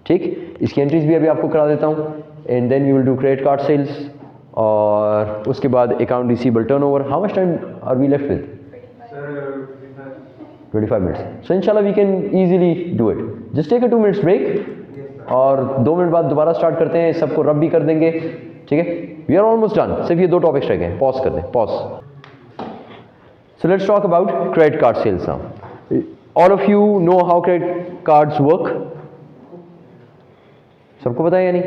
ठीक। इसकी एंट्रीज भी अभी आपको करा देता हूँ। And then you will do credit card sales, और उसके बाद account receivable turnover, how much time are we left with? 25 minutes. So inshallah we can easily do it. Just take a 2 minutes break और 2 मिनट बाद दोबारा स्टार्ट करते हैं, सबको रब भी कर देंगे, ठीक है? वी आर ऑलमोस्ट डन, सिर्फ ये 2 टॉपिक्स रह गए हैं, पॉज कर दें, pause. So let's talk about credit card sales now. All of you know how credit cards work? सबको पता है या नहीं?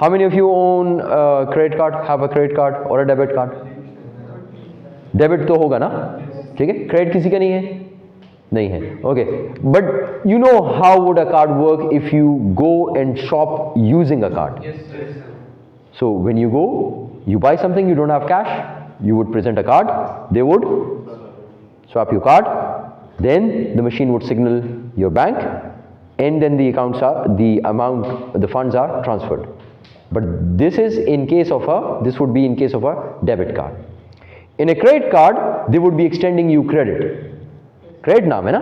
How many of you own a credit card, have a credit card or a debit card? Debit तो होगा ना, ठीक है? क्रेडिट किसी का नहीं है? नहीं है, okay. But you know how would a card work if you go and shop using a card. So when you go, you buy something, you don't have cash, you would present a card, they would swap your card, then the machine would signal your bank, and then the funds are transferred. But this would be in case of a debit card. In a credit card, they would be extending you credit. Credit नाम है ना,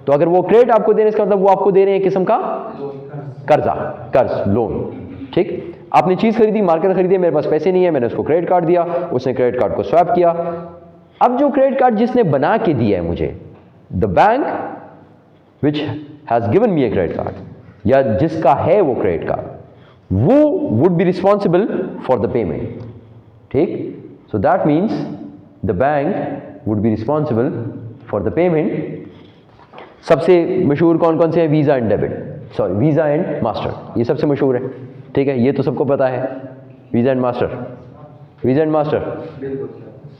तो अगर वो क्रेडिट आपको दे रहे हैं, इसका मतलब वो आपको दे रहे हैं किस्म का कर्ज, लोन, ठीक? आपने चीज खरीदी, मार्केट खरीदी, मेरे पास पैसे नहीं है, मैंने उसको क्रेडिट कार्ड दिया, उसने क्रेडिट कार्ड को स्वैप किया. अब जो क्रेडिट कार्ड जिसने बना के दिया है मुझे, the bank which has given me a credit card, या जिसका है वो क्रेडिट कार्ड, वो would be responsible for the payment, ठीक? So that means the bank would be responsible for the payment. सबसे मशहूर कौन कौन से हैं? Visa and Visa and Master, ये सबसे मशहूर है, ठीक है? ये तो सबको पता है, वीज़ा एंड मास्टर,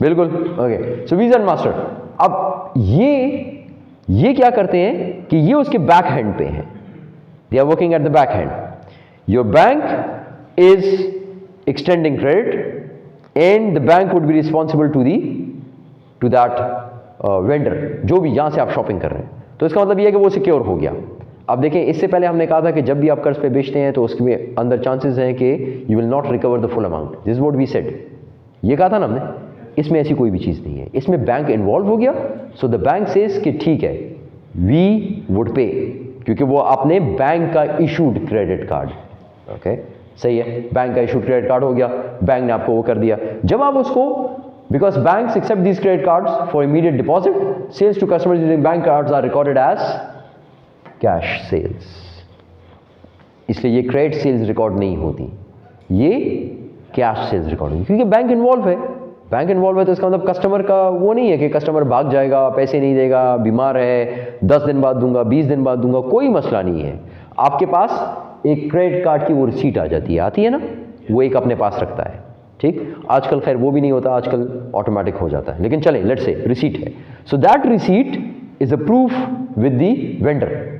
बिल्कुल, okay. So visa and master. अब ये क्या करते हैं कि ये उसके बैक हैंड पे हैं, they are working at the back hand. Your bank is extending credit and the bank would be responsible to that vendor, जो भी जहाँ से आप शॉपिंग कर रहे हैं. तो इसका मतलब ये है कि वो सिक्योर हो गया. अब देखें, इससे पहले हमने कहा था कि जब भी आप कर्ज पे बेचते हैं तो उसके अंदर चांसेस हैं कि you will not recover the full amount. This is what we said, ये कहा था ना हमने. इसमें ऐसी कोई भी चीज़ नहीं है, इसमें बैंक इन्वॉल्व हो गया. सो द बैंक सेज कि ठीक है, वी वुड पे, क्योंकि वो आपने बैंक का इशूड क्रेडिट कार्ड, ओके, सही है, बैंक का इशूड क्रेडिट कार्ड हो गया, बैंक ने आपको वो कर दिया. जब आप उसको, because banks accept these credit cards for immediate deposit, sales to customers using bank cards are recorded as cash sales. इसलिए ये credit sales रिकॉर्ड नहीं होती, ये कैश सेल्स रिकॉर्ड होगी, क्योंकि बैंक इन्वॉल्व है. बैंक इन्वॉल्व है तो इसका मतलब कस्टमर का वो नहीं है कि कस्टमर भाग जाएगा, पैसे नहीं देगा, बीमार है, 10 दिन बाद दूंगा, 20 दिन बाद दूंगा, कोई मसला नहीं है. आपके पास एक क्रेडिट कार्ड की वो रिसीट आ जाती है, आती है ना, वो एक अपने पास रखता है, ठीक? आजकल खैर वो भी नहीं होता, आजकल ऑटोमेटिक हो जाता है, लेकिन चलें, लेट्स से रिसीट है. So that receipt is a proof with the vendor.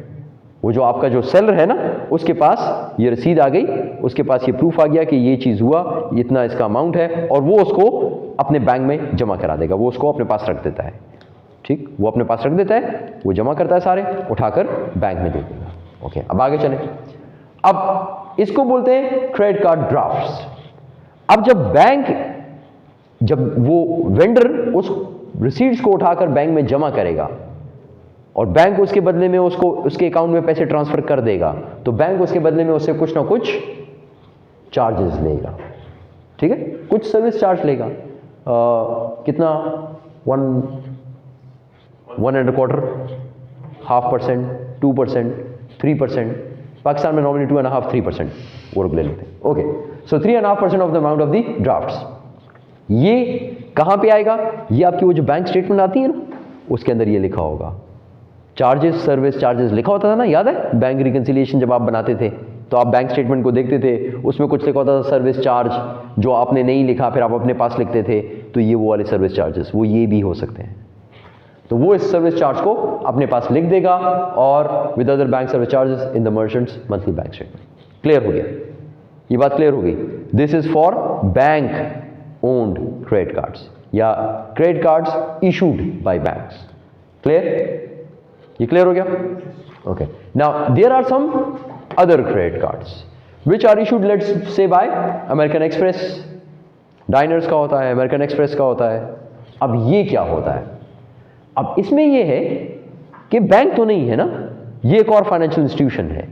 वो जो आपका जो सेलर है ना, उसके पास ये रसीद आ गई, उसके पास ये प्रूफ आ गया कि ये चीज़ हुआ, इतना इसका अमाउंट है, और वो उसको अपने बैंक में जमा करा देगा, वो उसको अपने पास रख देता है, ठीक? वो अपने पास रख देता है, वो जमा करता है, सारे उठाकर बैंक में दे देगा. ओके, अब आगे चलें. अब इसको बोलते हैं क्रेडिट कार्ड ड्राफ्ट्स. अब जब वो वेंडर उस रिसीट्स को उठाकर बैंक में जमा करेगा और बैंक उसके बदले में उसको उसके अकाउंट में पैसे ट्रांसफर कर देगा, तो बैंक उसके बदले में उससे कुछ ना कुछ चार्जेस लेगा, ठीक है? कुछ सर्विस चार्ज लेगा. कितना? 1.25%, 0.5%, 2%, 3%. पाकिस्तान में नॉर्मली 2.5-3% वो लोग ले लेते हैं. Okay, so 3.5% of the amount of the drafts. ये कहाँ पे आएगा? ये आपकी वो जो बैंक स्टेटमेंट आती है ना, उसके अंदर ये लिखा होगा. चार्जेस, सर्विस चार्जेस लिखा होता था ना, याद है? बैंक रिकन्सिलिएशन जब आप बनाते थे तो आप बैंक स्टेटमेंट को देखते थे, उसमें कुछ लिखा होता था सर्विस चार्ज, जो आपने नहीं लिखा फिर आप अपने पास लिखते थे, तो ये वो वाले सर्विस चार्जेस, वो ये भी हो सकते हैं. तो वो इस सर्विस चार्ज को अपने पास लिख देगा और with other bank service charges in the merchants monthly bank statement. Clear हो गया? ये बात क्लियर हो गई. This is for bank owned credit cards या credit cards issued by banks. Clear? ये क्लियर हो गया? Okay. Now there are some other credit cards which are issued, let's say by American Express. Diners का होता है, अमेरिकन एक्सप्रेस का होता है. अब ये क्या होता है? अब इसमें ये है कि बैंक तो नहीं है ना, ये एक और फाइनेंशियल इंस्टीट्यूशन है.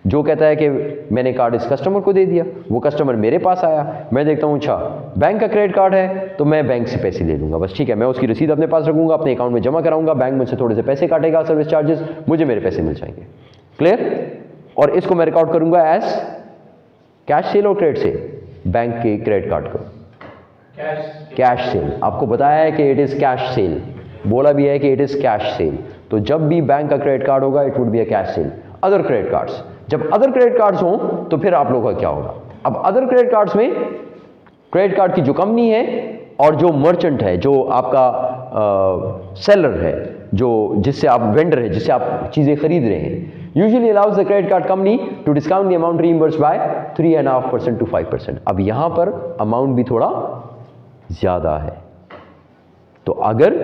जो कहता है कि मैंने कार्ड इस कस्टमर को दे दिया, वो कस्टमर मेरे पास आया, मैं देखता हूँ अच्छा बैंक का क्रेडिट कार्ड है तो मैं बैंक से पैसे ले लूँगा, बस ठीक है, मैं उसकी रसीद अपने पास रखूँगा, अपने अकाउंट में जमा कराऊंगा, बैंक में से थोड़े से पैसे काटेगा सर्विस चार्जेस, मुझे मेरे पैसे मिल जाएंगे। क्लियर? और इसको मैं रिकॉर्ड करूँगा एज कैश सेल और क्रेडिट सेल, बैंक के क्रेडिट कार्ड को कैश सेल। आपको बताया है कि इट इज़ कैश सेल, बोला भी है कि इट इज़ कैश सेल, तो जब भी बैंक का क्रेडिट कार्ड होगा it would be a cash cell. Other credit cards, जब अदर क्रेडिट कार्ड्स हों तो फिर आप लोगों का क्या होगा? अब अदर क्रेडिट कार्ड्स में क्रेडिट कार्ड की जो कंपनी है और जो मर्चेंट है, जो आपका सेलर है, जो जिससे आप वेंडर है, जिससे आप चीज़ें खरीद रहे हैं, usually allows the credit card company to discount the amount reimbursed by 3.5% to 5%। अब यहाँ पर अमाउंट भी थोड़ा ज़्यादा है। तो अगर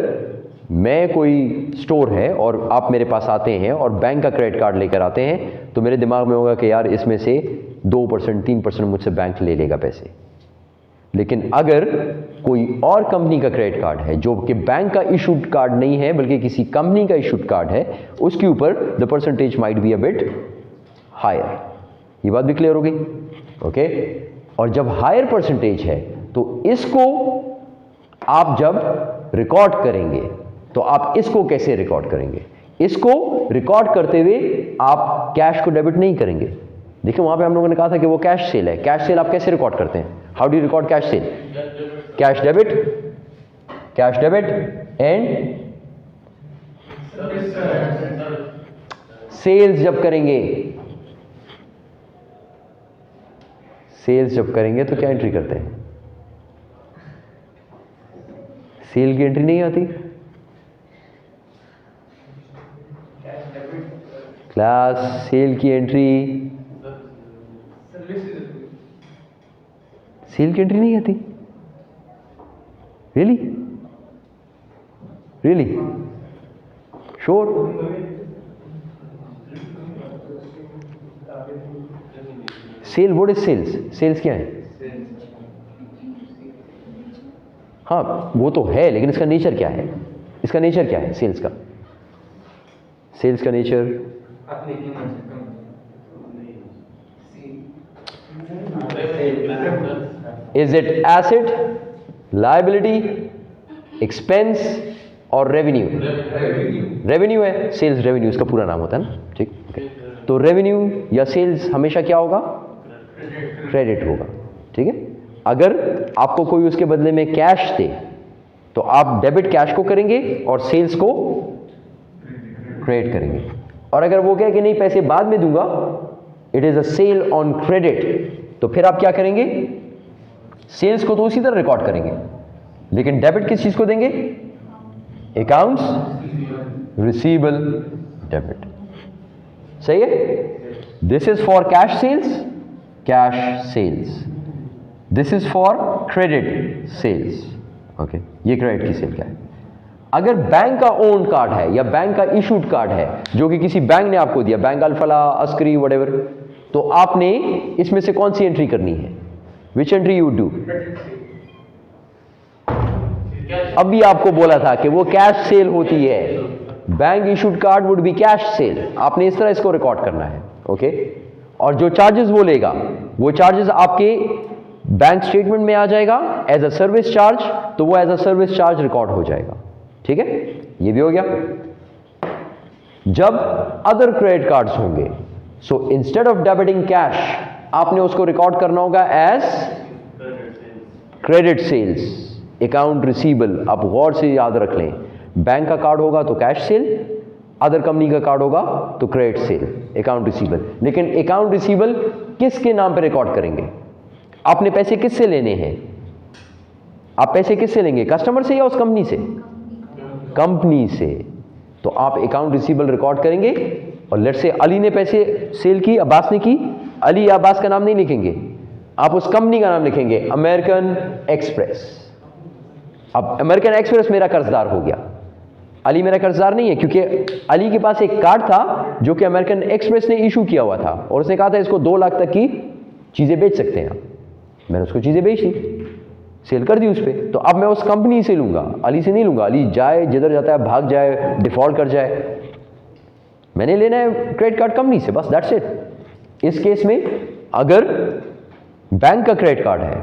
मैं कोई स्टोर है और आप मेरे पास आते हैं और बैंक का क्रेडिट कार्ड लेकर आते हैं, तो मेरे दिमाग में होगा कि यार इसमें से 2% 3% मुझसे बैंक ले लेगा पैसे। लेकिन अगर कोई और कंपनी का क्रेडिट कार्ड है जो कि बैंक का इशूड कार्ड नहीं है बल्कि किसी कंपनी का इशूड कार्ड है, उसके ऊपर the percentage might be a bit higher. ये बात भी क्लियर हो गई? ओके। और जब हायर परसेंटेज है तो इसको आप जब रिकॉर्ड करेंगे तो आप इसको कैसे रिकॉर्ड करेंगे? इसको रिकॉर्ड करते हुए आप कैश को डेबिट नहीं करेंगे। देखिए वहां पे हम लोगों ने कहा था कि वो कैश सेल है। कैश सेल आप कैसे रिकॉर्ड करते हैं? How do you record cash sale? Cash debit and sales जब करेंगे तो क्या एंट्री करते हैं? सेल की एंट्री नहीं आती। क्लास सेल की एंट्री नहीं आती। Really sure? Sale, what is sales? Sales क्या है? हाँ वो तो है, लेकिन इसका नेचर क्या है? सेल्स का nature is it asset, liability, expense और रेवेन्यू? रेवेन्यू है, सेल्स रेवेन्यू इसका पूरा नाम होता है ना, ठीक। तो रेवेन्यू या सेल्स हमेशा क्या होगा? क्रेडिट होगा, ठीक है। अगर आपको कोई उसके बदले में कैश दे तो आप डेबिट कैश को करेंगे और सेल्स को क्रेडिट करेंगे। और अगर वो कहे कि नहीं पैसे बाद में दूंगा, it is a sale on credit, तो फिर आप क्या करेंगे? सेल्स को तो उसी तरह रिकॉर्ड करेंगे, लेकिन डेबिट किस चीज को देंगे? Accounts receivable debit. सही है? This is for cash sales, this is for credit sales. Okay, ये क्रेडिट की सेल क्या है? अगर बैंक का ओन कार्ड है या बैंक का इशूड कार्ड है जो कि किसी बैंक ने आपको दिया, बैंक अल्फला, अस्करी, व्हाटएवर, तो आपने इसमें से कौन सी एंट्री करनी है? विच एंट्री यू डू? अभी आपको बोला था कि वो कैश सेल होती है। Bank issued card would be cash cell. आपने इस तरह इसको रिकॉर्ड करना है। ओके। और जो चार्जेस वो लेगा, वो चार्जेस आपके बैंक स्टेटमेंट में आ जाएगा एज अ सर्विस चार्ज, तो वो as a service charge record हो जाएगा, ठीक है। ये भी हो गया। जब अदर क्रेडिट कार्ड्स होंगे, so instead of debiting cash, आपने उसको रिकॉर्ड करना होगा as credit sales, account receivable. आप गौर से याद रख लें, बैंक का कार्ड होगा तो कैश सेल, अदर कंपनी का कार्ड होगा तो क्रेडिट सेल, अकाउंट रिसीवेबल। लेकिन अकाउंट रिसीवेबल किसके नाम पे रिकॉर्ड करेंगे? आपने पैसे किससे लेने हैं? आप पैसे किससे लेंगे? कस्टमर से या उस कंपनी से? कंपनी से। तो आप अकाउंट रिसीवेबल रिकॉर्ड करेंगे और लेट्स से अली ने पैसे सेल की, अब्बास ने की, अली या अब्बास का नाम नहीं लिखेंगे, आप उस कंपनी का नाम लिखेंगे, अमेरिकन एक्सप्रेस। अब अमेरिकन एक्सप्रेस मेरा कर्जदार हो गया, अली मेरा कर्जदार नहीं है, क्योंकि अली के पास एक कार्ड था जो कि अमेरिकन एक्सप्रेस ने इशू किया हुआ था और उसने कहा था इसको 2 लाख तक की चीजें बेच सकते हैं आप। मैंने उसको चीजें बेच दी, सेल कर दी उस पर। तो अब मैं उस कंपनी से लूंगा, अली से नहीं लूंगा। अली जाए जिधर जाता है, भाग जाए, डिफॉल्ट कर जाए, मैंने लेना है क्रेडिट कार्ड कंपनी से, बस दैट्स इट। इस केस में अगर बैंक का क्रेडिट कार्ड है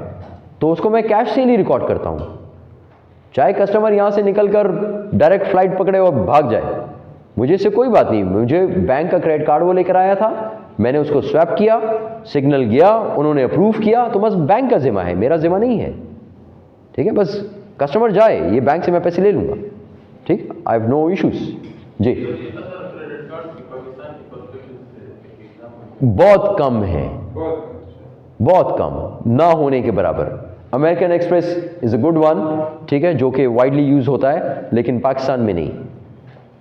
तो उसको मैं कैश से ही रिकॉर्ड करता हूं, चाहे कस्टमर यहां से निकलकर डायरेक्ट फ्लाइट पकड़े और भाग जाए, मुझे इससे कोई बात नहीं। मुझे बैंक का क्रेडिट कार्ड वो लेकर आया था, मैंने उसको स्वैप किया, सिग्नल गया, उन्होंने अप्रूव किया, तो बस बैंक का जिम्मा है, मेरा जिम्मा नहीं है। ठीक है, बस कस्टमर जाए, ये बैंक से मैं पैसे ले लूंगा। ठीक, आई हैव नो इश्यूज जी। बहुत कम है, बहुत कम, ना होने के बराबर। American express is a good one, ठीक है, जो कि वाइडली यूज होता है, लेकिन पाकिस्तान में नहीं।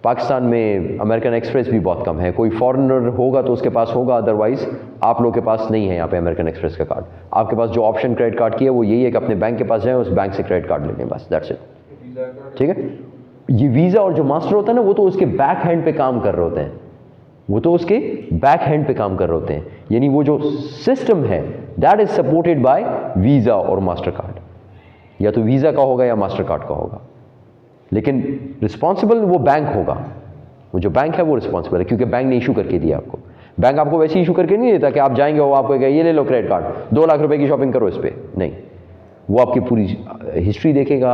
पाकिस्तान में अमेरिकन एक्सप्रेस भी बहुत कम है। कोई फॉरेनर होगा तो उसके पास होगा, अदरवाइज आप लोग के पास नहीं है यहाँ पे अमेरिकन एक्सप्रेस का कार्ड। आपके पास जो ऑप्शन क्रेडिट कार्ड की है वो यही है कि अपने बैंक के पास जाएं, उस बैंक से क्रेडिट कार्ड ले लें, बस दैट्स इट। ठीक है, ये वीज़ा और जो मास्टर होता है ना, वो तो उसके बैक हैंड पे काम कर रहे होते हैं, वो तो उसके बैक हैंड पे काम कर रहे होते हैं, यानी वो जो सिस्टम है that is supported by visa और मास्टर कार्ड, या तो वीज़ा का होगा या मास्टर कार्ड का होगा, लेकिन रिस्पॉन्सिबल वो बैंक होगा। वो जो बैंक है वो रिस्पॉन्सिबल है, क्योंकि बैंक ने इशू करके दिया आपको। बैंक आपको वैसे इशू करके नहीं देता कि आप जाएंगे और आपको ये ले लो क्रेडिट कार्ड, 2 लाख रुपए की शॉपिंग करो इस पर, नहीं। वो आपकी पूरी हिस्ट्री देखेगा,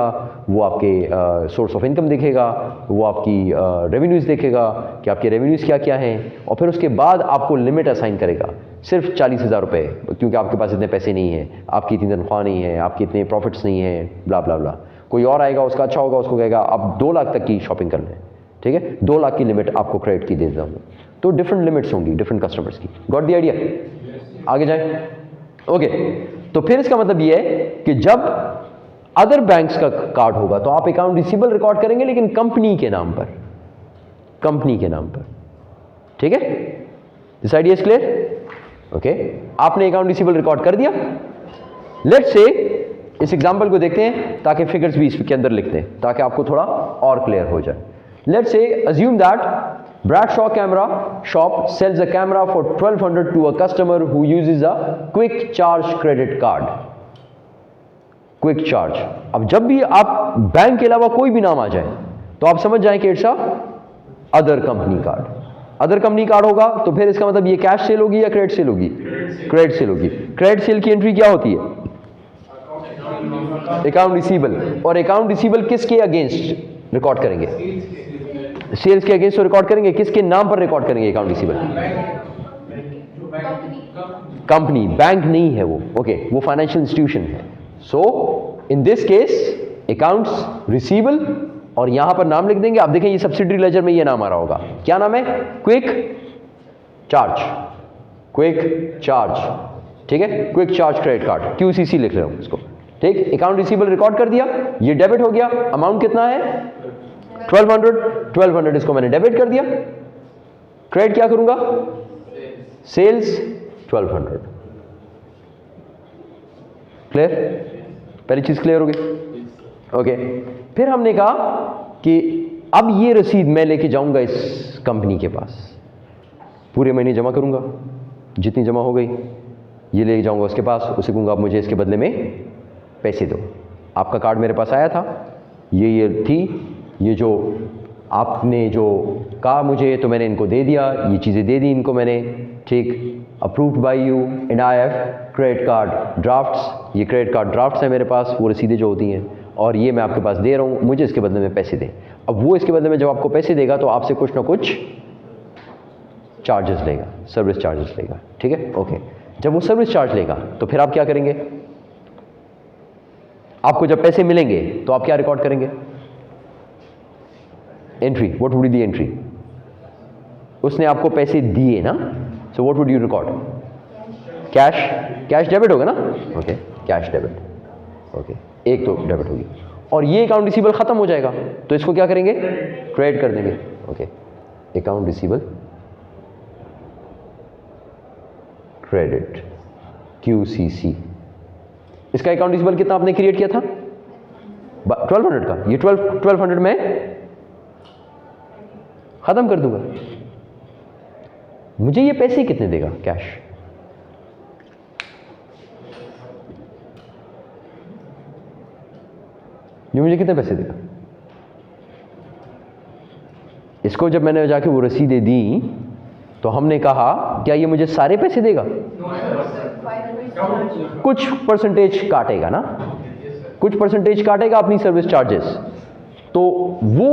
वो आपके सोर्स ऑफ इनकम देखेगा, वो आपकी रेवेन्यूज़ देखेगा कि आपके रेवेन्यूज़ क्या क्या हैं, और फिर उसके बाद आपको लिमिट असाइन करेगा, सिर्फ 40,000 रुपये, क्योंकि आपके पास इतने पैसे नहीं हैं, आपकी इतनी तनख्वाह नहीं है, आपके इतने प्रॉफिट्स नहीं हैं, ब्ला ब्ला ब्ला। कोई और आएगा, उसका अच्छा होगा, उसको कहेगा आप 2 लाख तक की शॉपिंग कर लें, ठीक है, 2 लाख की लिमिट आपको क्रेडिट की दे देता हूँ। तो डिफरेंट लिमिट्स होंगी डिफरेंट कस्टमर्स की। Got the idea? आगे जाएं। ओके, तो फिर इसका मतलब ये है कि जब अदर बैंक्स का कार्ड होगा तो आप अकाउंट रिसीवेबल रिकॉर्ड करेंगे, लेकिन कंपनी के नाम पर, कंपनी के नाम पर। ठीक है, this idea is clear? Okay, आपने अकाउंट रिसीवेबल रिकॉर्ड कर दिया। लेट्स से इस एग्जांपल को देखते हैं ताकि फिगर्स भी इसके अंदर लिखते हैं, ताकि आपको थोड़ा और क्लियर हो जाए। Let's say assume that Bradshaw Camera Shop sells a camera for 1200 to a customer who uses a quick charge credit card. Quick charge. अब जब भी आप बैंक के अलावा कोई भी नाम आ जाए तो आप समझ जाएं कि it's other company card. Other company card होगा तो फिर इसका मतलब ये कैश सेल होगी या क्रेडिट सेल होगी? क्रेडिट सेल होगी। क्रेडिट सेल की एंट्री क्या होती है? Account receivable. और अकाउंट रिसीवेबल किसके अगेंस्ट रिकॉर्ड करेंगे? सेल्स के अगेंस्ट रिकॉर्ड करेंगे। किसके नाम पर रिकॉर्ड करेंगे अकाउंट रिसीवेबल? कंपनी, बैंक नहीं है वो। ओके, वो फाइनेंशियल इंस्टीट्यूशन है। So in this case accounts receivable, और यहां पर नाम लिख देंगे। आप देखें ये सब्सिडरी लेजर में ये नाम आ रहा होगा, क्या नाम है? Quick charge. क्विक चार्ज, ठीक है, quick charge credit card, QCC लिख रहे हो इसको। ठीक, अकाउंट रिसीवेबल रिकॉर्ड कर दिया, ये डेबिट हो गया। अमाउंट कितना है? 1200 इसको मैंने डेबिट कर दिया। क्रेडिट क्या करूंगा? सेल्स 1200। क्लियर? पहली चीज क्लियर हो गई? ओके, फिर हमने कहा कि अब ये रसीद मैं लेके जाऊंगा इस कंपनी के पास, पूरे महीने जमा करूंगा, जितनी जमा हो गई ये ले जाऊंगा उसके पास, उसे कहूंगा आप मुझे इसके बदले में पैसे दो। आपका कार्ड मेरे पास आया था, ये थी, ये जो आपने जो कहा मुझे, तो मैंने इनको दे दिया, ये चीज़ें दे दी इनको मैंने, ठीक, approved by you and I have credit card drafts. ये क्रेडिट कार्ड ड्राफ्ट्स हैं मेरे पास, वो रसीदें जो होती हैं, और ये मैं आपके पास दे रहा हूँ, मुझे इसके बदले में पैसे दें। अब वो इसके बदले में जब आपको पैसे देगा तो आपसे कुछ ना कुछ चार्जेस लेगा, सर्विस चार्जेस लेगा। ठीक है, ओके। जब वो सर्विस चार्ज लेगा तो फिर आप क्या करेंगे? आपको जब पैसे मिलेंगे तो आप क्या रिकॉर्ड करेंगे? Entry. What would be the entry? उसने आपको पैसे दिए ना, so what would you record? Cash. Cash debit होगा ना? Okay, cash debit. ओके, एक तो डेबिट होगी, और ये अकाउंट रिसीवेबल खत्म हो जाएगा तो इसको क्या करेंगे? क्रेडिट कर देंगे। Okay, account receivable credit, QCC। इसका अकाउंट रिसीवेबल कितना आपने क्रिएट किया था? 1200 का। ये 1200 में खत्म कर दूंगा। मुझे ये पैसे कितने देगा? कैश। ये मुझे कितने पैसे देगा? इसको जब मैंने जाके वो रसीदें दी तो हमने कहा क्या ये मुझे सारे पैसे देगा? कुछ परसेंटेज काटेगा ना, कुछ परसेंटेज काटेगा अपनी सर्विस चार्जेस। तो वो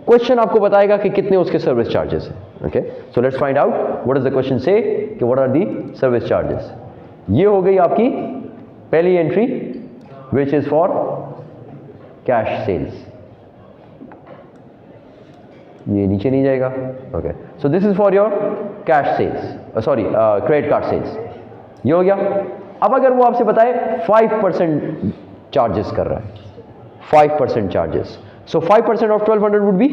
क्वेश्चन आपको बताएगा कि कितने उसके सर्विस चार्जेस हैं। Okay, so let's find out what is the question से कि what are the service charges. ये हो गई आपकी पहली entry which is for cash sales. ये नीचे नहीं जाएगा। Okay, so this is for your cash sales, sorry credit card sales. ये हो गया। अब अगर वो आपसे बताए 5% चार्जेस कर रहा है, 5% charges, so 5% of 1200 would be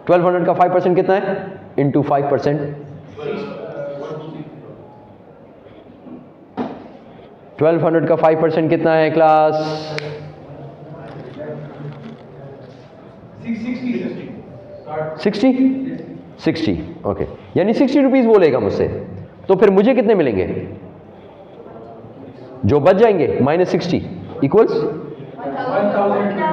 1200 का 5% कितना है? इंटू 5%। 1200 का 5% कितना है क्लास? 60। ओके, यानी 60 रुपीज बोलेगा मुझसे, तो फिर मुझे कितने मिलेंगे जो बच जाएंगे? -60 इक्वल्स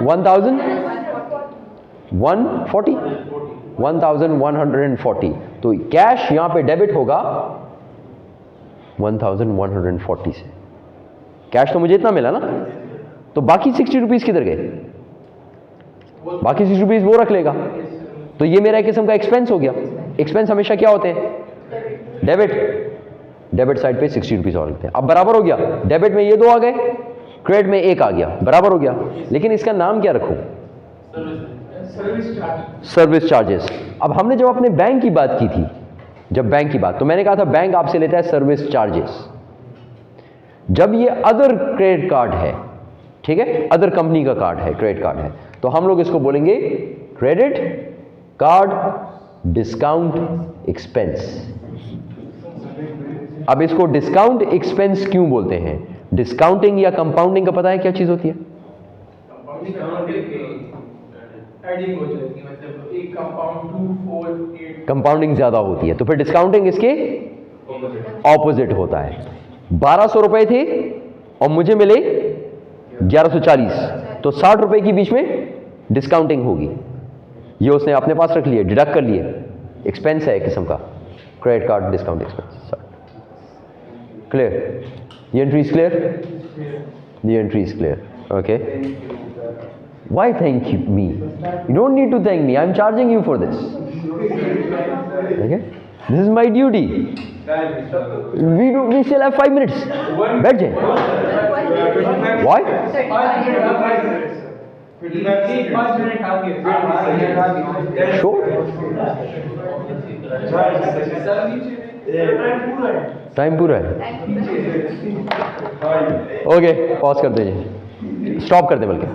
1140। तो कैश यहां पे डेबिट होगा 1140 से। कैश तो मुझे इतना मिला ना, तो बाकी 60 रुपीज किधर गए? बाकी 60 रुपीज वो रख लेगा। तो ये मेरा एक किस्म का एक्सपेंस हो गया। एक्सपेंस हमेशा क्या होते हैं? डेबिट। डेबिट साइड पे 60 रुपीज और लगते हैं। अब बराबर हो गया, डेबिट में ये 2 आ गए, क्रेडिट में 1 आ गया, बराबर हो गया। लेकिन इसका नाम क्या रखूं? Service charges. अब हमने जब अपने बैंक की बात की थी, जब बैंक की बात, तो मैंने कहा था बैंक आपसे लेता है सर्विस चार्जेस। जब ये अदर क्रेडिट कार्ड है, ठीक है, अदर कंपनी का कार्ड है, क्रेडिट कार्ड है, तो हम लोग इसको बोलेंगे क्रेडिट कार्ड डिस्काउंट एक्सपेंस। अब इसको डिस्काउंट एक्सपेंस क्यों बोलते हैं? डिस्काउंटिंग या कंपाउंडिंग का पता है क्या चीज होती है? कंपाउंडिंग ज्यादा होती है, तो फिर डिस्काउंटिंग इसके ऑपोजिट होता है। 1200 रुपए थे और मुझे मिले 1140, तो 60 रुपए के बीच में डिस्काउंटिंग होगी। ये उसने अपने पास रख लिए, डिडक्ट कर लिए, एक्सपेंस है एक किस्म का, credit card discount expense. Clear? ये entry is clear? The entry is clear. Okay. Why thank you me? You don't need to thank me. I'm charging you for this. Okay. This is my duty. We still have 5 minutes. बैठ जाए। Why? Sure. टाइम पूरा है। ओके, पॉज कर दीजिए, स्टॉप कर दे बल्कि।